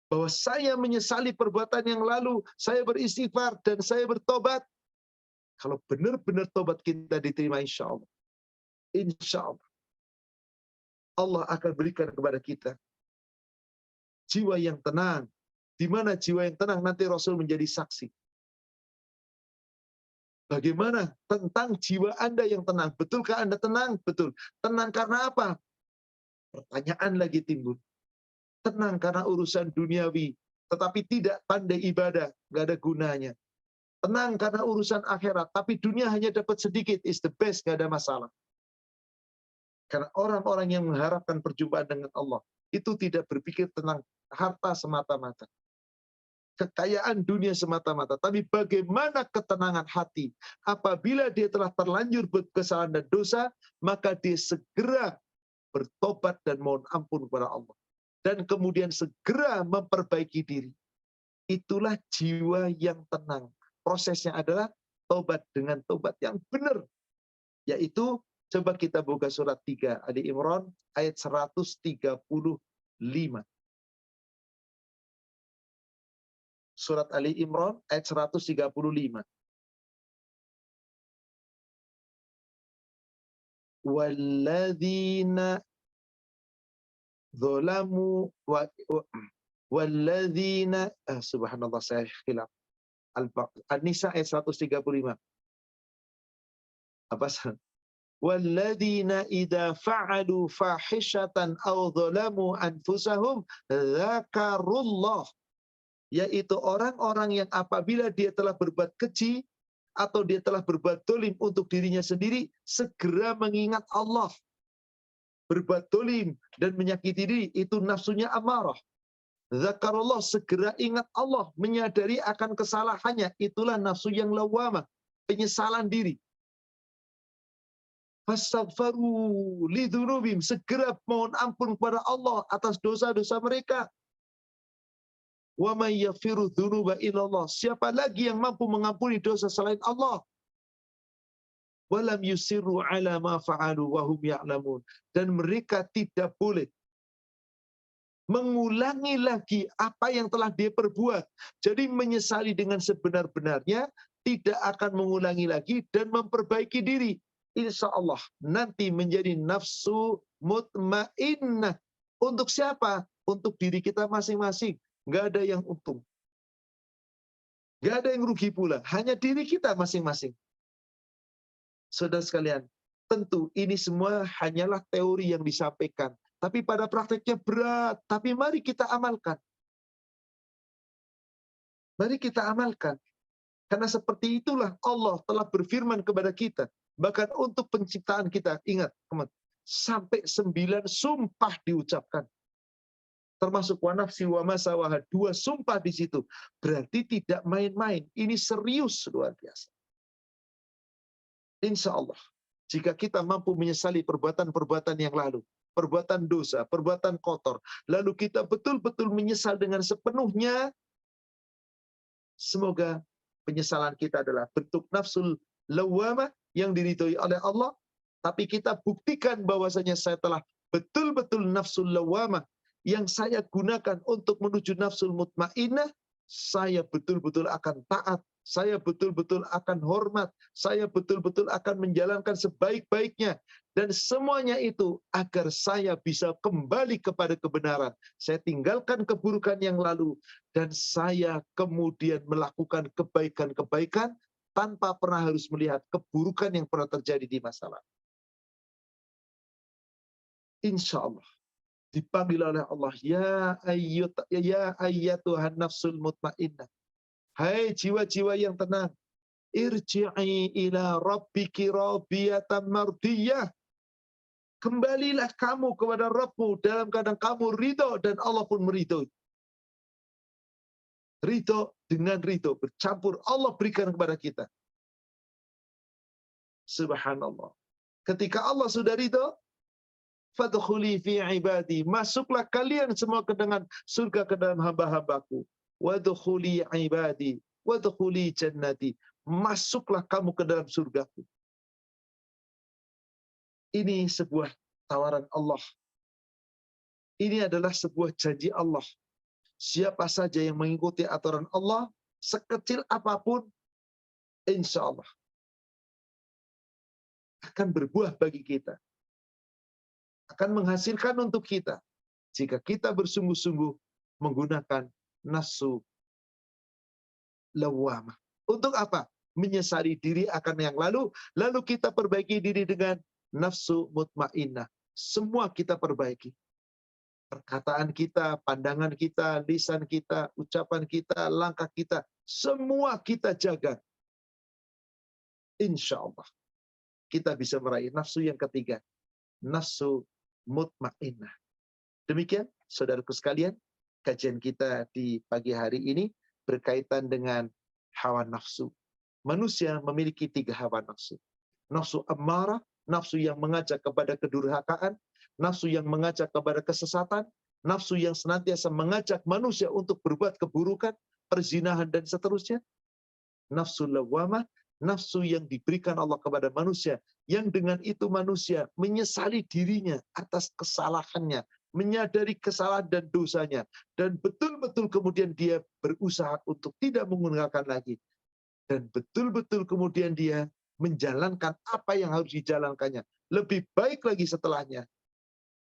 bahwa saya menyesali perbuatan yang lalu, saya beristighfar dan saya bertobat. Kalau benar-benar tobat kita diterima, insya Allah. Insya Allah. Allah akan berikan kepada kita jiwa yang tenang. Di mana jiwa yang tenang, nanti Rasul menjadi saksi. Bagaimana tentang jiwa Anda yang tenang? Betulkah Anda tenang? Betul. Tenang karena apa? Pertanyaan lagi timbul. Tenang karena urusan duniawi, tetapi tidak pandai ibadah, nggak ada gunanya. Tenang karena urusan akhirat, tapi dunia hanya dapat sedikit, is the best, nggak ada masalah. Karena orang-orang yang mengharapkan perjumpaan dengan Allah, itu tidak berpikir tentang harta semata-mata, kekayaan dunia semata-mata, tapi bagaimana ketenangan hati. Apabila dia telah terlanjur berkesalahan dan dosa, maka dia segera bertobat dan mohon ampun kepada Allah. Dan kemudian segera memperbaiki diri. Itulah jiwa yang tenang. Prosesnya adalah tobat dengan tobat yang benar. Yaitu, coba kita buka surat 3 Ali Imran ayat 135. Surat Ali Imran ayat 135. Walladzina zalamu walladzina subhanallah, saya khilaf. An-Nisa ayat 135. Apa? Walladzina idza fa'alu fahishatan aw zalamu anfusahum dzakarullah. Yaitu orang-orang yang apabila dia telah berbuat keji atau dia telah berbuat dolim untuk dirinya sendiri, segera mengingat Allah. berbuat dolim, dan menyakiti diri, itu nafsunya amarah. Zakarullah, segera ingat Allah, menyadari akan kesalahannya, itulah nafsu yang lawamah, penyesalan diri. Fastaghfaru lidzunubihim, segera mohon ampun kepada Allah atas dosa-dosa mereka. Wa may yaghfiru dzunuba illallah, siapa lagi yang mampu mengampuni dosa selain Allah? Walam yusirru ala ma fa'alu wa hum ya'lamun, dan mereka tidak boleh mengulangi lagi apa yang telah dia perbuat. Jadi menyesali dengan sebenar-benarnya, tidak akan mengulangi lagi dan memperbaiki diri. Insya Allah nanti menjadi nafsu mutmainnah. Untuk siapa? Untuk diri kita masing-masing. Nggak ada yang untung. Nggak ada yang rugi pula. Hanya diri kita masing-masing. Saudara sekalian, tentu ini semua hanyalah teori yang disampaikan. Tapi pada prakteknya berat. Tapi mari kita amalkan. Mari kita amalkan. Karena seperti itulah Allah telah berfirman kepada kita. Bahkan untuk penciptaan kita, ingat teman, sampai 9 sumpah diucapkan. Termasuk wa nafsi wa ma sawaha, 2 sumpah di situ. Berarti tidak main-main. Ini serius luar biasa. Insya Allah, jika kita mampu menyesali perbuatan-perbuatan yang lalu, perbuatan dosa, perbuatan kotor, lalu kita betul-betul menyesal dengan sepenuhnya, semoga penyesalan kita adalah bentuk nafsul lawamah yang diridhoi oleh Allah, tapi kita buktikan bahwasanya saya telah betul-betul nafsul lawamah yang saya gunakan untuk menuju nafsul mutmainnah, saya betul-betul akan taat, saya betul-betul akan hormat, saya betul-betul akan menjalankan sebaik-baiknya, dan semuanya itu agar saya bisa kembali kepada kebenaran. Saya tinggalkan keburukan yang lalu, dan saya kemudian melakukan kebaikan-kebaikan tanpa pernah harus melihat keburukan yang pernah terjadi di masa lalu. Insya Allah dipanggil oleh Allah, ya ayyatuhan nafsul mutmainnah, hai jiwa-jiwa yang tenang, irji'i ila rabbiki radiyatan mardiyah, kembalilah kamu kepada Rabbmu dalam keadaan kamu ridho dan Allah pun meridhoi. Ridho dengan ridho bercampur Allah berikan kepada kita. Subhanallah. Ketika Allah sudah ridho, fadkhuli fi ibadi, masuklah kalian semua ke dengan surga ke dalam hamba-hambaku. Wadkhuli ibadi, wadkhuli jannati, masuklah kamu ke dalam surgaku. Ini sebuah tawaran Allah. Ini adalah sebuah janji Allah. Siapa saja yang mengikuti aturan Allah, sekecil apapun, insya Allah akan berbuah bagi kita. Akan menghasilkan untuk kita. Jika kita bersungguh-sungguh menggunakan nafsu lawamah. Untuk apa? Menyesali diri akan yang lalu kita perbaiki diri dengan nafsu mutmainnah. Semua kita perbaiki. Perkataan kita, pandangan kita, lisan kita, ucapan kita, langkah kita, semua kita jaga. Insya Allah kita bisa meraih nafsu yang ketiga, nafsu mutmainnah. Demikian, saudaraku sekalian, kajian kita di pagi hari ini berkaitan dengan hawa nafsu. Manusia memiliki 3 hawa nafsu. Nafsu ammarah, nafsu yang mengajak kepada kedurhakaan, nafsu yang mengajak kepada kesesatan, nafsu yang senantiasa mengajak manusia untuk berbuat keburukan, perzinahan dan seterusnya. Nafsu lawamah, nafsu yang diberikan Allah kepada manusia, yang dengan itu manusia menyesali dirinya atas kesalahannya, menyadari kesalahan dan dosanya, dan betul-betul kemudian dia berusaha untuk tidak menggunakan lagi, dan betul-betul kemudian dia menjalankan apa yang harus dijalankannya, lebih baik lagi setelahnya.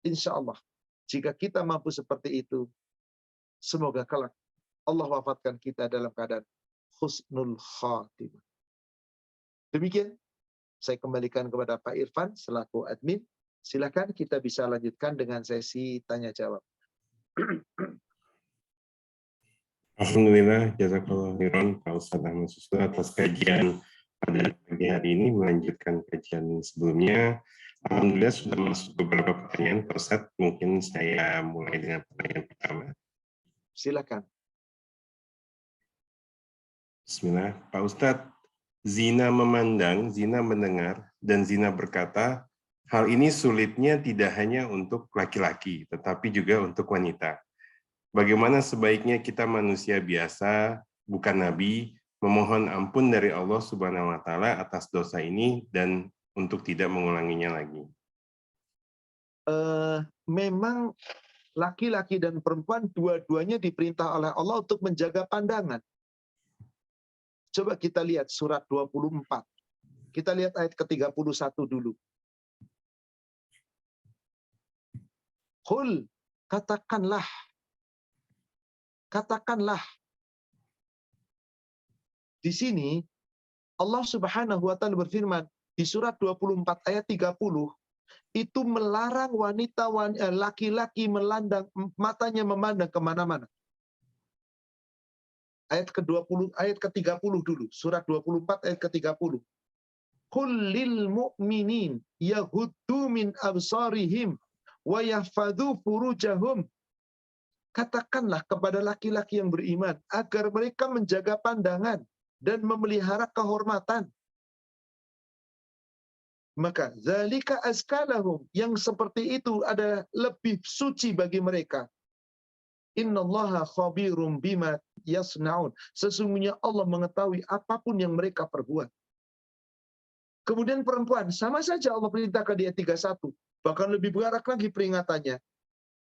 Insya Allah, jika kita mampu seperti itu, semoga kelak Allah wafatkan kita dalam keadaan husnul khatimah. Demikian, saya kembalikan kepada Pak Irfan selaku admin. Silakan kita bisa lanjutkan dengan sesi tanya jawab. Alhamdulillah, jazakallah khairan Pak Ustadz Ahmad Susu atas kajian pada pagi hari ini, melanjutkan kajian sebelumnya. Alhamdulillah sudah masuk beberapa pertanyaan, Pak Ustadz. Mungkin saya mulai dengan pertanyaan pertama. Silakan. Bismillah. Pak Ustadz, zina memandang, zina mendengar, dan zina berkata, hal ini sulitnya tidak hanya untuk laki-laki, tetapi juga untuk wanita. Bagaimana sebaiknya kita manusia biasa, bukan nabi, memohon ampun dari Allah Subhanahu wa Ta'ala atas dosa ini dan untuk tidak mengulanginya lagi? Memang laki-laki dan perempuan dua-duanya diperintah oleh Allah untuk menjaga pandangan. Coba kita lihat surat 24. Kita lihat ayat ke-31 dulu. Qul, katakanlah. Katakanlah. Di sini Allah Subhanahu wa taala berfirman di surat 24 ayat 30 itu melarang laki-laki melandang matanya memandang kemana-mana. Ayat ke-20, ayat ke-30 dulu, surat 24 ayat ke-30. Qul lil mu'minin yaghuddu min absarihim wa yahfadzu furujahum. Katakanlah kepada laki-laki yang beriman agar mereka menjaga pandangan dan memelihara kehormatan. Maka zalika azkalahum, yang seperti itu ada lebih suci bagi mereka. Innallaha khabirum bima yasnaun. Sesungguhnya Allah mengetahui apapun yang mereka perbuat. Kemudian perempuan, sama saja Allah perintahkan di ayat 31. Bahkan lebih berat lagi peringatannya.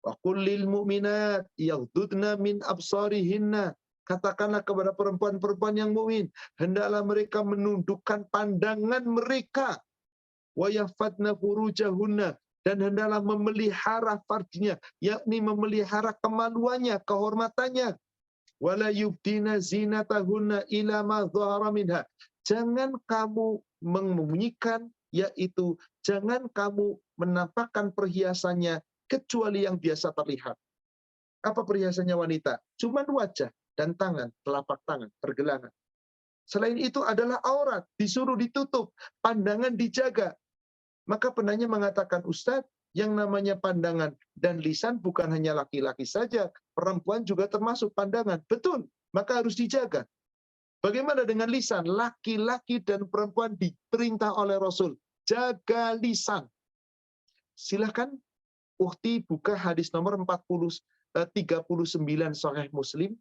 Wa qul lil mu'minat yaghdudna min absarihinna. Katakanlah kepada perempuan-perempuan yang mukmin, hendaklah mereka menundukkan pandangan mereka. Wa yahfadna furujahunna, dan hendaklah memelihara farjinya, yakni memelihara kemaluannya, kehormatannya. Wala yubdina zinatahunna ila ma dhahara minha. Jangan kamu menyembunyikan, yaitu jangan kamu menampakkan perhiasannya kecuali yang biasa terlihat. Apa perhiasannya wanita? Cuman wajah dan tangan, telapak tangan, pergelangan. Selain itu adalah aurat, disuruh ditutup, pandangan dijaga. Maka penanya mengatakan, Ustadz, yang namanya pandangan dan lisan bukan hanya laki-laki saja, perempuan juga termasuk pandangan. Betul, maka harus dijaga. Bagaimana dengan lisan? Laki-laki dan perempuan diperintah oleh Rasul, jaga lisan. Silahkan, Ukhti buka hadis nomor 39 Sahih Muslim.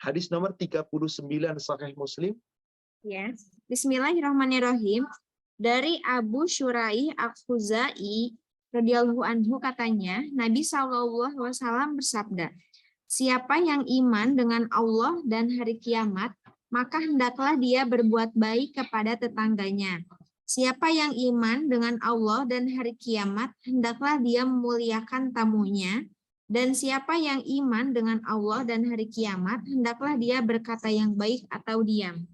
Hadis nomor 39 Sahih Muslim. Ya. Bismillahirrahmanirrahim. Dari Abu Syuraih Al-Khuzai radhiyallahu anhu katanya, Nabi SAW bersabda, siapa yang iman dengan Allah dan hari kiamat, maka hendaklah dia berbuat baik kepada tetangganya. Siapa yang iman dengan Allah dan hari kiamat, hendaklah dia memuliakan tamunya. Dan siapa yang iman dengan Allah dan hari kiamat, hendaklah dia berkata yang baik atau diam.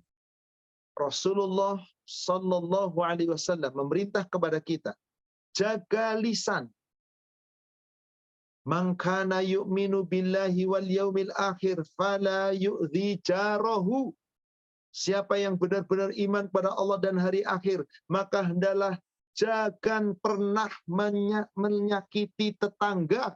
Rasulullah Sallallahu Alaihi Wasallam memerintah kepada kita, jaga lisan. Man kana yu'minu billahi wal yaumil akhir fala yu'dhi jarahu. Siapa yang benar-benar iman pada Allah dan hari akhir, maka hendaklah jangan pernah menyakiti tetangga.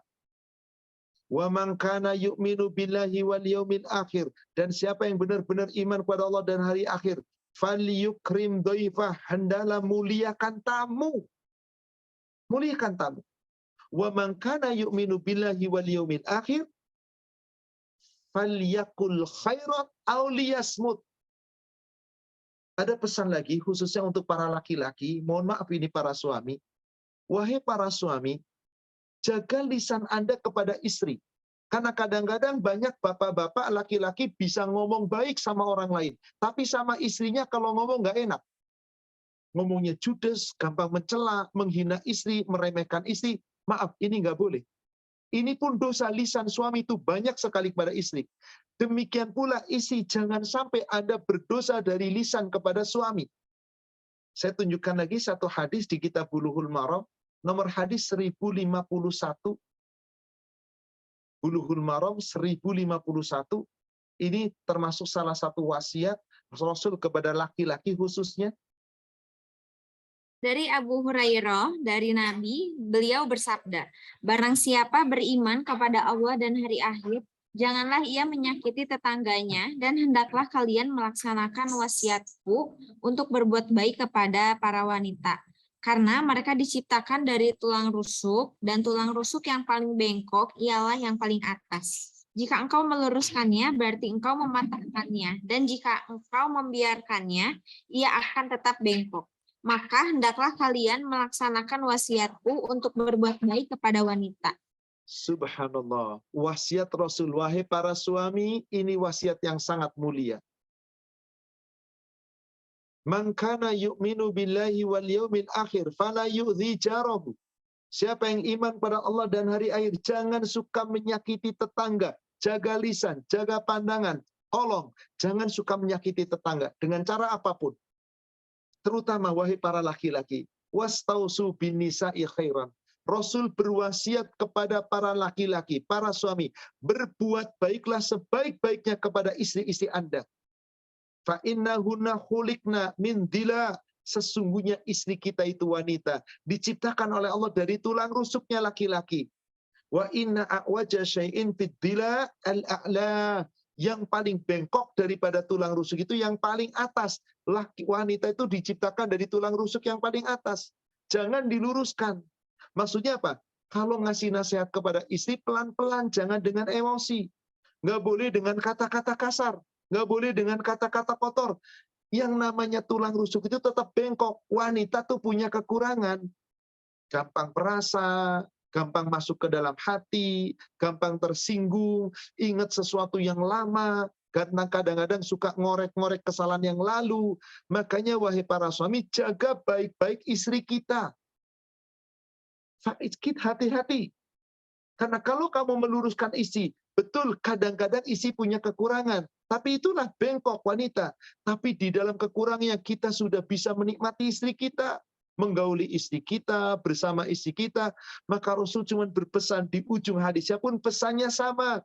Wa man kana yu'minu billahi wal yaumil akhir, dan siapa yang benar-benar iman pada Allah dan hari akhir, falyukrim dhaifah, hendaklah muliakan tamu. Muliakan tamu. Wa man kana yu'minu billahi wal yaumil akhir falyakul khairan aw liyasmut. Ada pesan lagi khususnya untuk para laki-laki, mohon maaf ini para suami. Wahai para suami, jaga lisan Anda kepada istri. Karena kadang-kadang banyak bapak-bapak laki-laki bisa ngomong baik sama orang lain, tapi sama istrinya kalau ngomong nggak enak. Ngomongnya judes, gampang mencela, menghina istri, meremehkan istri. Maaf, ini nggak boleh. Ini pun dosa lisan suami itu banyak sekali kepada istri. Demikian pula istri, jangan sampai Anda berdosa dari lisan kepada suami. Saya tunjukkan lagi satu hadis di kitab Bulughul Maram, nomor hadis 1051. Bulughul Maram 1051. Ini termasuk salah satu wasiat Rasul kepada laki-laki khususnya. Dari Abu Hurairah, dari Nabi, beliau bersabda, barang siapa beriman kepada Allah dan hari akhir, janganlah ia menyakiti tetangganya, dan hendaklah kalian melaksanakan wasiatku untuk berbuat baik kepada para wanita. Karena mereka diciptakan dari tulang rusuk, dan tulang rusuk yang paling bengkok ialah yang paling atas. Jika engkau meluruskannya, berarti engkau mematahkannya, dan jika engkau membiarkannya, ia akan tetap bengkok. Maka hendaklah kalian melaksanakan wasiatku untuk berbuat baik kepada wanita. Subhanallah. Wasiat Rasul, wahai para suami, ini wasiat yang sangat mulia. Man kana yu'minu billahi wal yaumil akhir fala yu'dhi jarahu. Siapa yang iman pada Allah dan hari akhir, jangan suka menyakiti tetangga. Jaga lisan, jaga pandangan. Tolong, jangan suka menyakiti tetangga dengan cara apapun. Terutama wahai para laki-laki, wastausu bin nisa'i khairan. Rasul berwasiat kepada para laki-laki, para suami, berbuat baiklah sebaik-baiknya kepada istri-istri Anda. Fa innahunna khuliqna min dila. Sesungguhnya istri kita itu wanita, diciptakan oleh Allah dari tulang rusuknya laki-laki. Wa inna a'waja syai'in fid dila al-a'la. Yang paling bengkok daripada tulang rusuk itu yang paling atas. Wanita itu diciptakan dari tulang rusuk yang paling atas. Jangan diluruskan. Maksudnya apa? Kalau ngasih nasihat kepada istri, pelan-pelan, jangan dengan emosi. Nggak boleh dengan kata-kata kasar. Nggak boleh dengan kata-kata kotor. Yang namanya tulang rusuk itu tetap bengkok. Wanita tuh punya kekurangan. Gampang perasa, gampang masuk ke dalam hati, gampang tersinggung, ingat sesuatu yang lama, karena kadang-kadang suka ngorek-ngorek kesalahan yang lalu. Makanya wahai para suami, jaga baik-baik istri kita. Hati-hati. Karena kalau kamu meluruskan istri, betul kadang-kadang istri punya kekurangan. Tapi itulah bengkok wanita. Tapi di dalam kekurangannya kita sudah bisa menikmati istri kita. Menggauli istri kita, bersama istri kita, maka Rasul cuma berpesan di ujung hadisnya pun pesannya sama.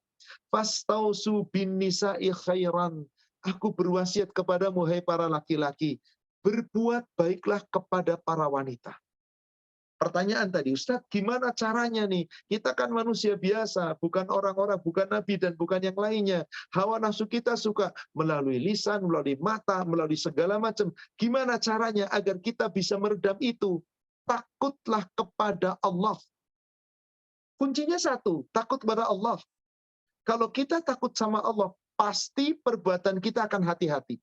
Fastausu bin nisa'i khairan. Aku berwasiat kepadamu, hai para laki-laki, berbuat baiklah kepada para wanita. Pertanyaan tadi, Ustaz, gimana caranya nih? Kita kan manusia biasa, bukan orang-orang, bukan nabi, dan bukan yang lainnya. Hawa nafsu kita suka melalui lisan, melalui mata, melalui segala macam. Gimana caranya agar kita bisa meredam itu? Takutlah kepada Allah. Kuncinya satu, takut kepada Allah. Kalau kita takut sama Allah, pasti perbuatan kita akan hati-hati.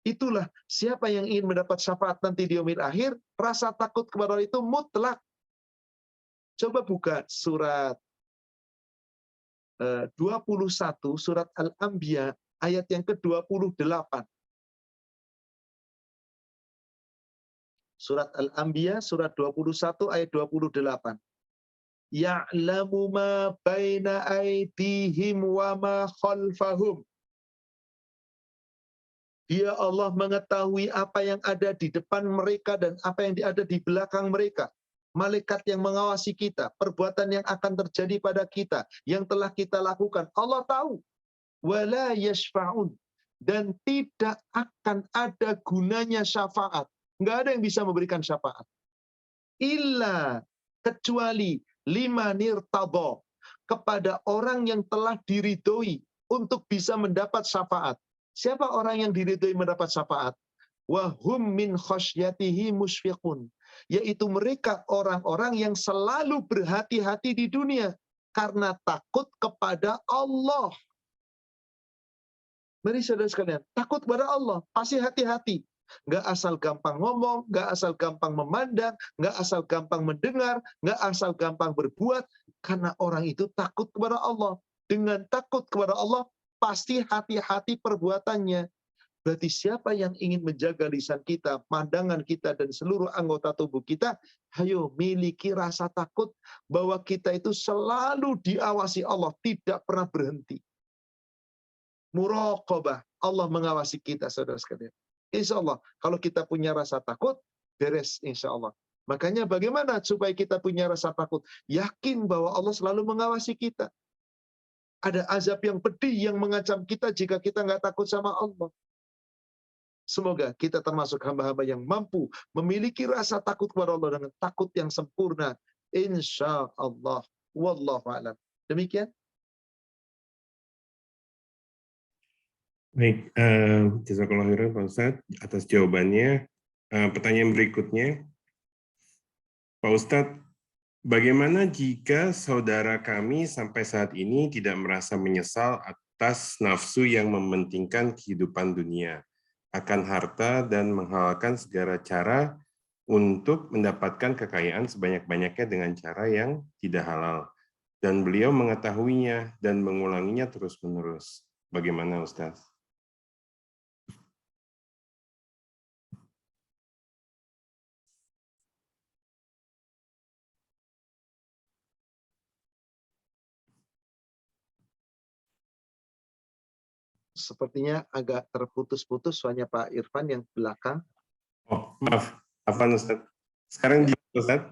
Itulah siapa yang ingin mendapat syafaat nanti di yaumil akhir, rasa takut kepada Allah itu mutlak. Coba buka surat 21, surat Al-Anbiya, ayat yang ke-28. Surat Al-Anbiya, surat 21, ayat 28. Ya'lamu ma baina aydihim wa ma khalfahum. Dia Allah mengetahui apa yang ada di depan mereka dan apa yang ada di belakang mereka. Malaikat yang mengawasi kita, perbuatan yang akan terjadi pada kita, yang telah kita lakukan. Allah tahu. Wala yashfa'un. Dan tidak akan ada gunanya syafaat. Nggak ada yang bisa memberikan syafaat. Illa, kecuali lima nirtadha, kepada orang yang telah diridhoi untuk bisa mendapat syafaat. Siapa orang yang diridhoi mendapat syafaat? Wahum min khasyatihi musyfiqun. Yaitu mereka orang-orang yang selalu berhati-hati di dunia karena takut kepada Allah. Mari saudara sekalian, takut kepada Allah, pasti hati-hati. Nggak asal gampang ngomong, nggak asal gampang memandang, nggak asal gampang mendengar, nggak asal gampang berbuat, karena orang itu takut kepada Allah. Dengan takut kepada Allah, pasti hati-hati perbuatannya. Berarti siapa yang ingin menjaga lisan kita, pandangan kita, dan seluruh anggota tubuh kita, ayo miliki rasa takut bahwa kita itu selalu diawasi Allah, tidak pernah berhenti. Muraqabah, Allah mengawasi kita, saudara sekalian. Insya Allah, kalau kita punya rasa takut, beres insya Allah. Makanya bagaimana supaya kita punya rasa takut? Yakin bahwa Allah selalu mengawasi kita. Ada azab yang pedih yang mengancam kita jika kita nggak takut sama Allah. Semoga kita termasuk hamba-hamba yang mampu memiliki rasa takut kepada Allah dengan takut yang sempurna. Insya Allah. Wallahu a'lam. Demikian. Baik, jazakallahu khairan Pak Ustadz atas jawabannya. Pertanyaan berikutnya, Pak Ustadz, bagaimana jika saudara kami sampai saat ini tidak merasa menyesal atas nafsu yang mementingkan kehidupan dunia, akan harta dan menghalalkan segala cara untuk mendapatkan kekayaan sebanyak-banyaknya dengan cara yang tidak halal, dan beliau mengetahuinya dan mengulanginya terus-menerus. Bagaimana Ustaz? Sepertinya agak terputus-putus soalnya Pak Irfan yang belakang. Oh, maaf. Apa Ustaz? Sekarang Ya. Ustaz?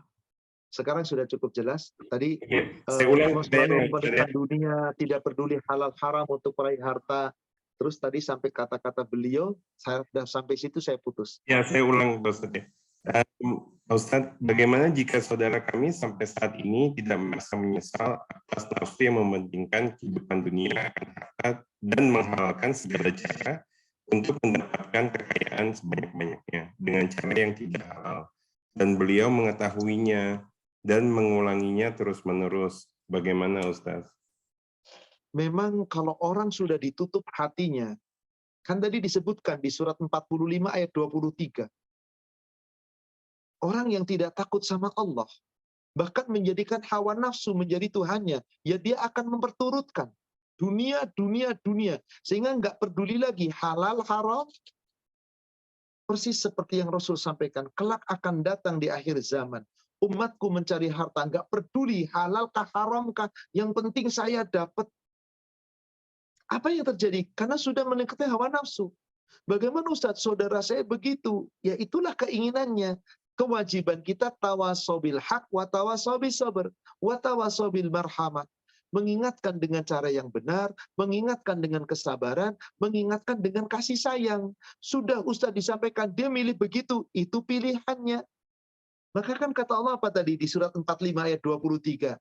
Sekarang sudah cukup jelas. Tadi Saya ulang Allah selalu memberikan dunia, tidak peduli halal haram untuk meraih harta. Terus tadi sampai kata-kata beliau, saya sudah sampai situ saya putus. Ya, saya ulang Ustaz. Ustaz, bagaimana jika saudara kami sampai saat ini tidak merasa menyesal atas nafsu yang mementingkan kehidupan dunia akan harta dan menghalalkan segala cara untuk mendapatkan kekayaan sebanyak-banyaknya dengan cara yang tidak halal, dan beliau mengetahuinya dan mengulanginya terus-menerus. Bagaimana Ustaz? Memang kalau orang sudah ditutup hatinya, kan tadi disebutkan di surat 45 ayat 23. Orang yang tidak takut sama Allah, bahkan menjadikan hawa nafsu menjadi Tuhannya, ya dia akan memperturutkan dunia, dunia, dunia. Sehingga nggak peduli lagi halal, haram. Persis seperti yang Rasul sampaikan, kelak akan datang di akhir zaman. Umatku mencari harta, nggak peduli halalkah, haramkah, yang penting saya dapat. Apa yang terjadi? Karena sudah mengikuti hawa nafsu. Bagaimana Ustaz, saudara saya begitu? Ya itulah keinginannya. Kewajiban kita tawasobil haq wa tawasobil sabr wa tawasobil marhamah. Mengingatkan dengan cara yang benar, mengingatkan dengan kesabaran, mengingatkan dengan kasih sayang. Sudah Ustaz disampaikan, dia milih begitu, itu pilihannya. Maka kan kata Allah apa tadi di surat 45 ayat 23?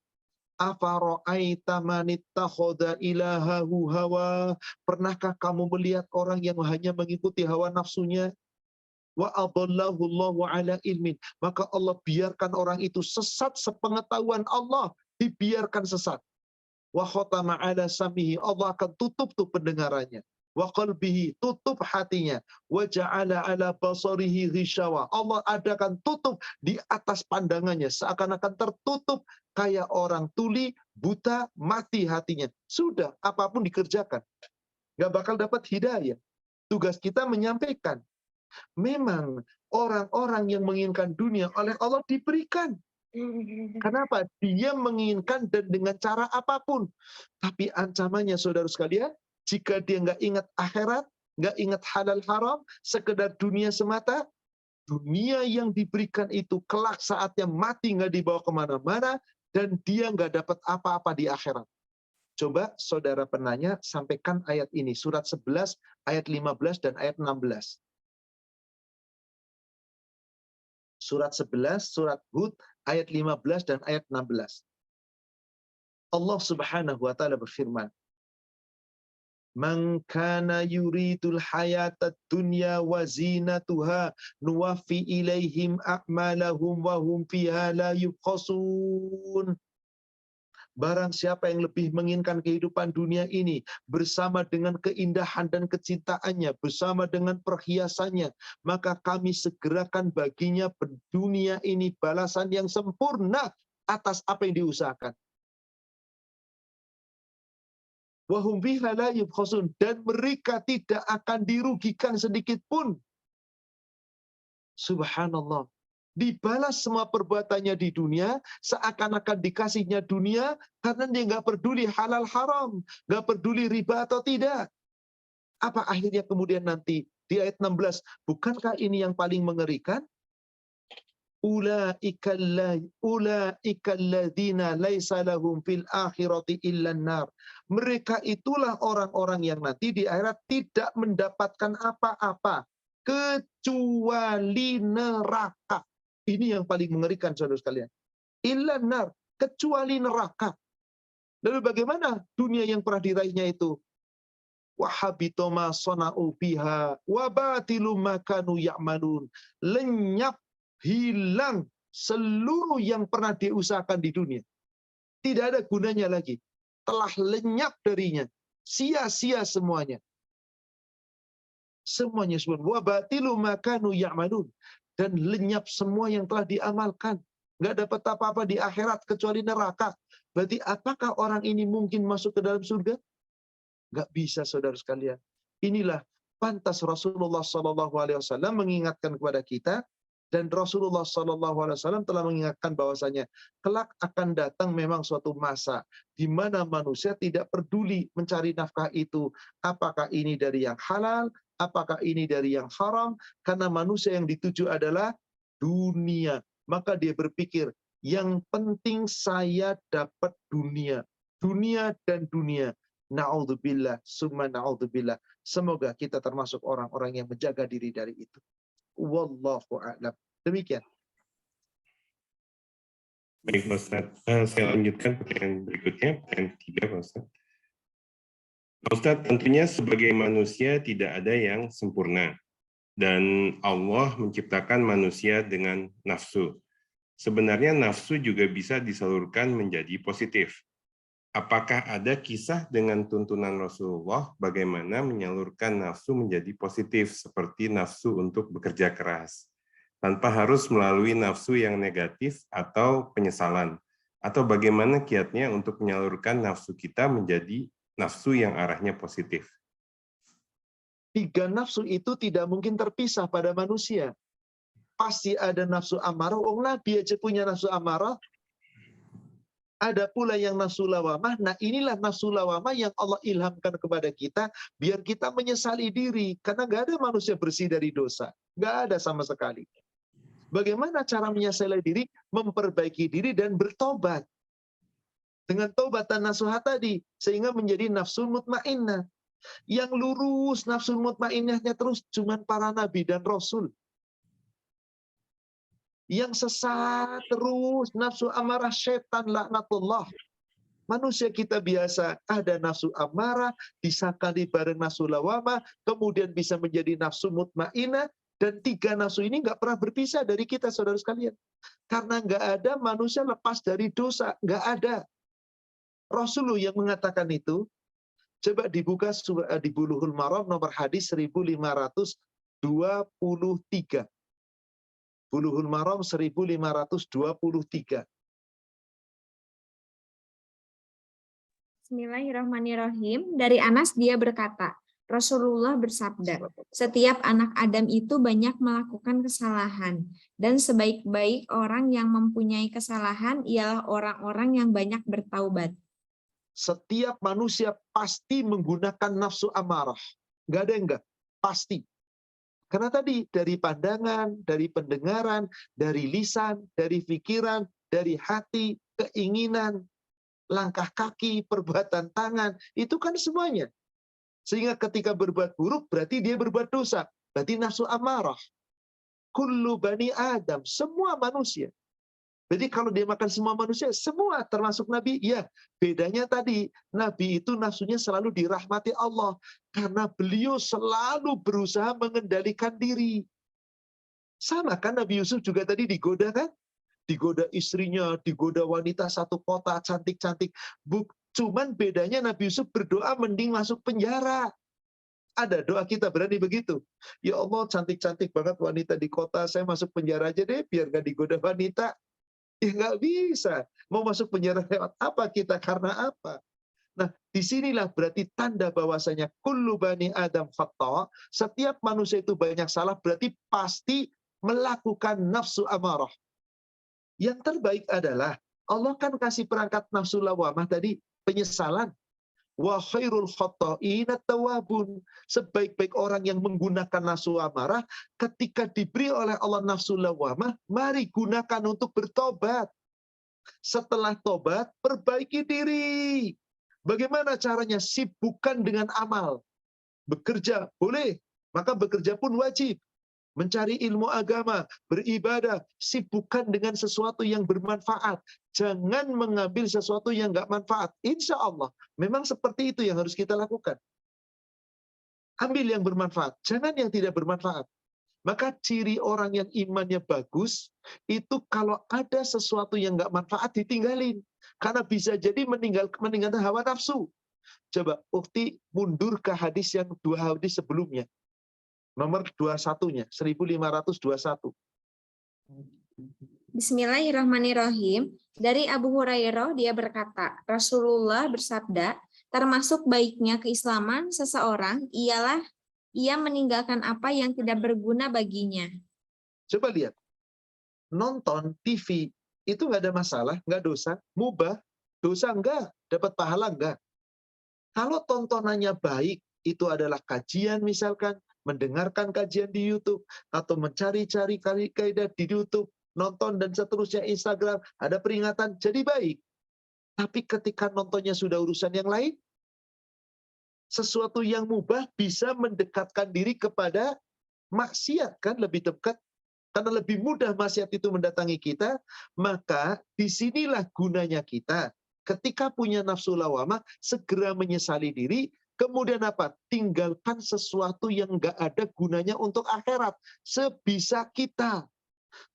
Afara'aita manittakhadha ilahahu hawa. Pernahkah kamu melihat orang yang hanya mengikuti hawa nafsunya? Wa adallahu Allahu ala ilmin. Maka Allah biarkan orang itu sesat sepengetahuan Allah, dibiarkan sesat. Wa khatama ala samihi. Allah akan tutup tuh pendengarannya. Wa qalbihi, tutup hatinya. Wa ja'ala ala basarihi ghishawa. Allah adakan tutup di atas pandangannya, seakan-akan tertutup kayak orang tuli, buta, mati hatinya. Sudah, apapun dikerjakan. Gak bakal dapat hidayah. Tugas kita menyampaikan. Memang orang-orang yang menginginkan dunia oleh Allah diberikan. Kenapa? Dia menginginkan dan dengan cara apapun. Tapi ancamannya saudara sekalian, jika dia nggak ingat akhirat, nggak ingat halal haram, sekedar dunia semata, dunia yang diberikan itu kelak saatnya mati nggak dibawa kemana-mana, dan dia nggak dapat apa-apa di akhirat. Coba saudara penanya sampaikan ayat ini, surat 11, ayat 15 dan ayat 16. Surat 11, surat Hud, ayat 15 dan ayat 16. Allah Subhanahu wa taala berfirman, "Man kana yuridul hayatad dunya wa zinatuha nuwaffi ilaihim a'malahum wa hum fiha la yubkhasun." Barang siapa yang lebih menginginkan kehidupan dunia ini bersama dengan keindahan dan kecintaannya, bersama dengan perhiasannya, maka kami segerakan baginya dunia ini balasan yang sempurna atas apa yang diusahakan. Wahum biha la yubkhasun, dan mereka tidak akan dirugikan sedikit pun. Subhanallah. Dibalas semua perbuatannya di dunia, seakan-akan dikasihnya dunia, karena dia nggak peduli halal haram, nggak peduli riba atau tidak. Apa akhirnya kemudian nanti di ayat 16, bukankah ini yang paling mengerikan? Ulaika alladzina laisa lahum fil akhirati illan nar. Mereka itulah orang-orang yang nanti di akhirat tidak mendapatkan apa-apa. kecuali neraka. Ini yang paling mengerikan, saudara sekalian. Illa nar, kecuali neraka. Lalu bagaimana dunia yang pernah diraihnya itu? Wahabito ma sona'u biha wa batilu ma kanu ya'malun. Lenyap, hilang seluruh yang pernah diusahakan di dunia. Tidak ada gunanya lagi. Telah lenyap darinya. Sia-sia semuanya. Semuanya semua. Wa batilu ma kanu ya'malun. Dan lenyap semua yang telah diamalkan. Nggak dapat apa-apa di akhirat kecuali neraka. Berarti apakah orang ini mungkin masuk ke dalam surga? Nggak bisa, saudara sekalian. Inilah pantas Rasulullah SAW mengingatkan kepada kita, dan Rasulullah SAW telah mengingatkan bahwasanya kelak akan datang memang suatu masa di mana manusia tidak peduli mencari nafkah itu, apakah ini dari yang halal, apakah ini dari yang haram, karena manusia yang dituju adalah dunia. Maka dia berpikir, yang penting saya dapat dunia. Dunia dan dunia. Na'udzubillah, summa na'udzubillah. Semoga kita termasuk orang-orang yang menjaga diri dari itu. Wallahu a'lam. Demikian. Baik, Pak Ustaz. Saya lanjutkan pertanyaan berikutnya, pertanyaan 3, Pak Ustaz. Pak Ustaz, tentunya sebagai manusia tidak ada yang sempurna. Dan Allah menciptakan manusia dengan nafsu. Sebenarnya nafsu juga bisa disalurkan menjadi positif. Apakah ada kisah dengan tuntunan Rasulullah bagaimana menyalurkan nafsu menjadi positif seperti nafsu untuk bekerja keras, tanpa harus melalui nafsu yang negatif atau penyesalan? Atau bagaimana kiatnya untuk menyalurkan nafsu kita menjadi nafsu yang arahnya positif? 3 nafsu itu tidak mungkin terpisah pada manusia. Pasti ada nafsu amarah. Nabi aja punya nafsu amarah. Ada pula yang nafsu lawamah. Nah, inilah nafsu lawamah yang Allah ilhamkan kepada kita biar kita menyesali diri. Karena nggak ada manusia bersih dari dosa. Nggak ada sama sekali. Bagaimana cara menyesali diri? Memperbaiki diri dan bertobat. Dengan tobatan nasuha tadi. Sehingga menjadi nafsu mutmainnah. Yang lurus nafsu mutmainnahnya terus cuman para nabi dan rasul. Yang sesat terus nafsu amarah setan laknatullah. Manusia kita biasa ada nafsu amarah, disakali bareng nafsu lawamah, kemudian bisa menjadi nafsu mutmainnah, dan 3 nafsu ini nggak pernah berpisah dari kita, saudara sekalian. Karena nggak ada manusia lepas dari dosa, nggak ada. Rasulullah yang mengatakan itu, coba dibuka di Bulughul Maram nomor hadis 1523. Bulughul Maram 1523. Bismillahirrahmanirrahim. Dari Anas dia berkata, Rasulullah bersabda, setiap anak Adam itu banyak melakukan kesalahan, dan sebaik-baik orang yang mempunyai kesalahan ialah orang-orang yang banyak bertaubat. Setiap manusia pasti menggunakan nafsu amarah. Nggak ada yang enggak. Pasti. Karena tadi dari pandangan, dari pendengaran, dari lisan, dari pikiran, dari hati, keinginan, langkah kaki, perbuatan tangan, itu kan semuanya. Sehingga ketika berbuat buruk berarti dia berbuat dosa. Berarti nafsu amarah. Kullu bani Adam, semua manusia. Jadi kalau dia makan semua manusia, semua termasuk Nabi, ya bedanya tadi, Nabi itu nafsunya selalu dirahmati Allah. Karena beliau selalu berusaha mengendalikan diri. Sama kan Nabi Yusuf juga tadi digoda kan? Digoda istrinya, digoda wanita satu kota, cantik-cantik. Cuman bedanya Nabi Yusuf berdoa mending masuk penjara. Ada doa kita berani begitu. Ya Allah, cantik-cantik banget wanita di kota, saya masuk penjara aja deh, biar gak digoda wanita. Ya nggak bisa. Mau masuk penjara lewat apa kita? Karena apa? Nah, disinilah berarti tanda bahwasanya kullu bani Adam khata'. Setiap manusia itu banyak salah, berarti pasti melakukan nafsu amarah. Yang terbaik adalah Allah kan kasih perangkat nafsu lawamah tadi, penyesalan. Wa khairul khata'ina tawabun. Sebaik-baik orang yang menggunakan nafsu amarah, ketika diberi oleh Allah nafsu lawamah, mari gunakan untuk bertobat. Setelah tobat, perbaiki diri. Bagaimana caranya? Sibukkan dengan amal. Bekerja boleh, maka bekerja pun wajib. mencari ilmu agama, beribadah, sibukkan dengan sesuatu yang bermanfaat. Jangan mengambil sesuatu yang nggak manfaat. Insya Allah, memang seperti itu yang harus kita lakukan. Ambil yang bermanfaat, jangan yang tidak bermanfaat. Maka ciri orang yang imannya bagus, itu kalau ada sesuatu yang nggak manfaat, ditinggalin. Karena bisa jadi meninggalkan hawa nafsu. Coba, ukti mundur ke hadis yang 2 hadis sebelumnya. Nomor 21-nya, 1521. Bismillahirrahmanirrahim. Dari Abu Hurairah dia berkata, Rasulullah bersabda, termasuk baiknya keislaman seseorang ialah ia meninggalkan apa yang tidak berguna baginya. Coba lihat, nonton TV itu nggak ada masalah, nggak dosa, mubah, dosa enggak, dapat pahala enggak. Kalau tontonannya baik, itu adalah kajian misalkan, mendengarkan kajian di YouTube, atau mencari-cari kaidah di YouTube, nonton dan seterusnya Instagram, ada peringatan, jadi baik. Tapi ketika nontonnya sudah urusan yang lain, sesuatu yang mubah bisa mendekatkan diri kepada maksiat, kan lebih dekat. Karena lebih mudah maksiat itu mendatangi kita, maka disinilah gunanya kita. Ketika punya nafsu lawamah, segera menyesali diri, kemudian apa? Tinggalkan sesuatu yang nggak ada gunanya untuk akhirat. Sebisa kita.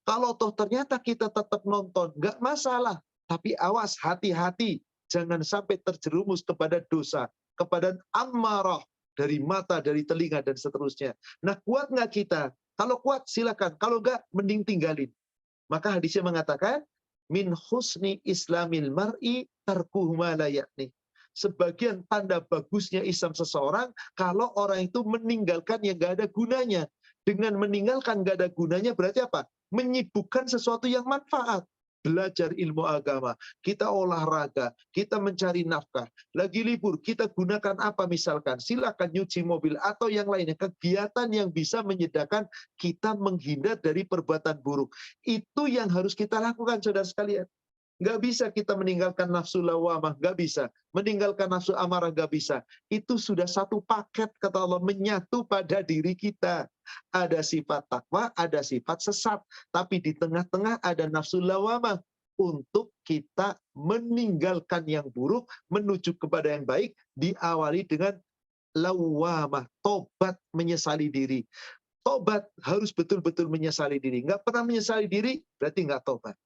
Kalau toh ternyata kita tetap nonton, nggak masalah. Tapi awas, hati-hati. Jangan sampai terjerumus kepada dosa, kepada amarah, dari mata, dari telinga, dan seterusnya. Nah, kuat nggak kita? Kalau kuat, silakan. Kalau nggak, mending tinggalin. Maka hadisnya mengatakan, min husni islamil mar'i tarkuhu ma la ya'ni. Sebagian tanda bagusnya Islam seseorang, kalau orang itu meninggalkan yang nggak ada gunanya. Dengan meninggalkan nggak ada gunanya, berarti apa? Menyibukkan sesuatu yang manfaat. Belajar ilmu agama, kita olahraga, kita mencari nafkah. Lagi libur, kita gunakan apa misalkan? Silakan nyuci mobil atau yang lainnya. Kegiatan yang bisa menyediakan kita menghindar dari perbuatan buruk. Itu yang harus kita lakukan, saudara sekalian. Nggak bisa kita meninggalkan nafsu lawamah, nggak bisa. Meninggalkan nafsu amarah, nggak bisa. Itu sudah satu paket, kata Allah, menyatu pada diri kita. Ada sifat takwa, ada sifat sesat. Tapi di tengah-tengah ada nafsu lawamah. Untuk kita meninggalkan yang buruk, menuju kepada yang baik, diawali dengan lawamah, tobat, menyesali diri. Tobat harus betul-betul menyesali diri. Nggak pernah menyesali diri, berarti nggak tobat.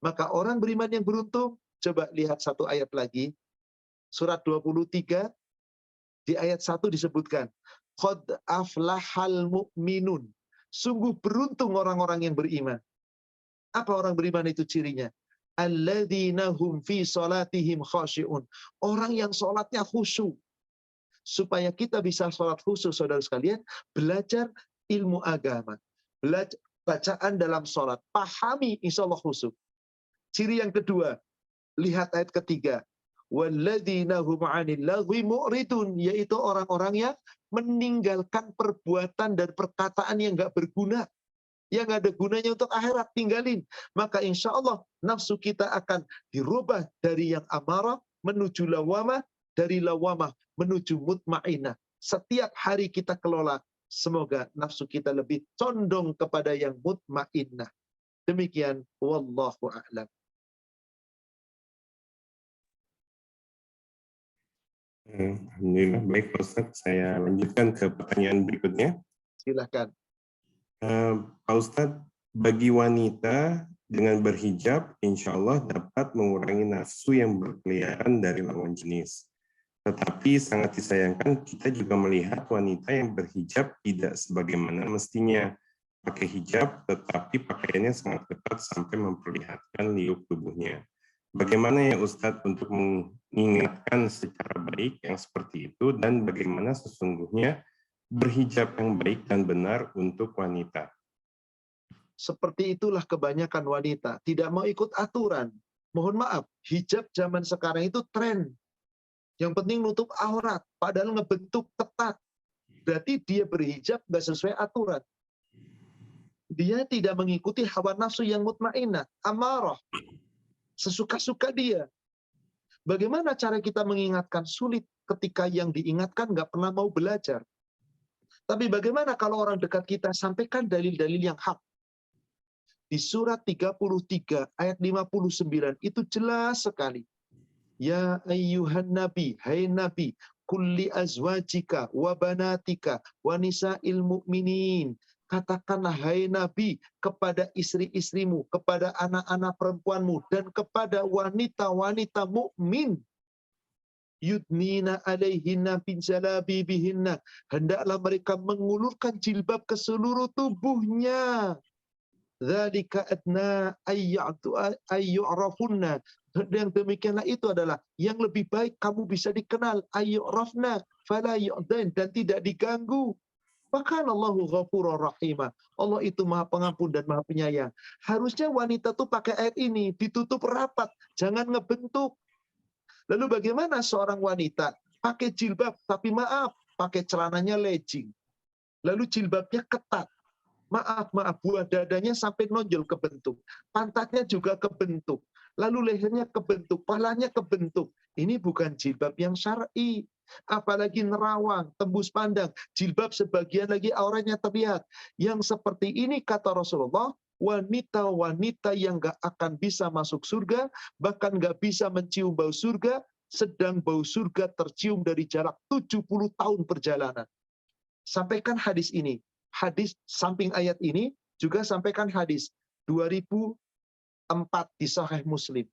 Maka orang beriman yang beruntung, coba lihat satu ayat lagi. Surat 23, di ayat 1 disebutkan, Qad aflahal mu'minun. Sungguh beruntung orang-orang yang beriman. Apa orang beriman itu cirinya? Alladzina hum fi salatihim khashi'un. Orang yang sholatnya khusyuk. Supaya kita bisa sholat khusyuk, saudara sekalian, belajar ilmu agama. Belajar bacaan dalam sholat. Pahami, insya Allah khusyuk. Ciri yang kedua, lihat ayat ketiga. Walladzina hum 'anil lagwi mu'ridun, yaitu orang-orang yang meninggalkan perbuatan dan perkataan yang enggak berguna, yang ada gunanya untuk akhirat, tinggalin. Maka insya Allah nafsu kita akan dirubah dari yang amarah menuju lawamah, dari lawamah menuju mutmainah. Setiap hari kita kelola, semoga nafsu kita lebih condong kepada yang mutmainah. Demikian, wallahu a'lam. Alhamdulillah, baik Pak Ustadz. Saya lanjutkan ke pertanyaan berikutnya. Silakan. Pak Ustadz, bagi wanita dengan berhijab, insya Allah dapat mengurangi nafsu yang berkeliaran dari lawan jenis. Tetapi sangat disayangkan kita juga melihat wanita yang berhijab tidak sebagaimana mestinya. Pakai hijab, tetapi pakaiannya sangat ketat sampai memperlihatkan liuk tubuhnya. Bagaimana ya Ustadz untuk mengingatkan secara baik yang seperti itu, dan bagaimana sesungguhnya berhijab yang baik dan benar untuk wanita? Seperti itulah kebanyakan wanita, tidak mau ikut aturan. Mohon maaf, hijab zaman sekarang itu tren. Yang penting nutup aurat, padahal ngebentuk ketat. Berarti dia berhijab nggak sesuai aturan. Dia tidak mengikuti hawa nafsu yang mutmainah, amarah. Sesuka-suka dia. Bagaimana cara kita mengingatkan? Sulit ketika yang diingatkan nggak pernah mau belajar. Tapi bagaimana kalau orang dekat kita? Sampaikan dalil-dalil yang hak. Di surat 33 ayat 59 itu jelas sekali. Ya ayyuhan nabi, hai nabi, kulli azwajika wa banatika wa nisa'il mu'minin. Katakanlah hai nabi kepada istri-istrimu, kepada anak-anak perempuanmu dan kepada wanita-wanita mukmin. Yudnina alaihinna bin jalabibihinna. Hendaklah mereka mengulurkan jilbab ke seluruh tubuhnya. Dzalika adna ayyu'rafunna. Yang demikianlah itu adalah yang lebih baik kamu bisa dikenal, ayyu'rafna fala yu'dain, dan tidak diganggu. Maka Allahu ghafurur rahimah. Allah itu Maha Pengampun dan Maha Penyayang. Harusnya wanita tuh pakai ayat ini ditutup rapat, jangan ngebentuk. Lalu bagaimana seorang wanita pakai jilbab tapi maaf, pakai celananya legging. Lalu jilbabnya ketat. Maaf, buah dadanya sampai nonjol kebentuk. Pantatnya juga kebentuk. Lalu lehernya kebentuk, palanya kebentuk. Ini bukan jilbab yang syar'i. Apalagi nerawang, tembus pandang. Jilbab sebagian lagi auranya terlihat. Yang seperti ini kata Rasulullah, wanita-wanita yang gak akan bisa masuk surga, bahkan gak bisa mencium bau surga, sedang bau surga tercium dari jarak 70 tahun perjalanan. Sampaikan hadis ini. Hadis samping ayat ini juga sampaikan hadis 2004 di Sahih Muslim.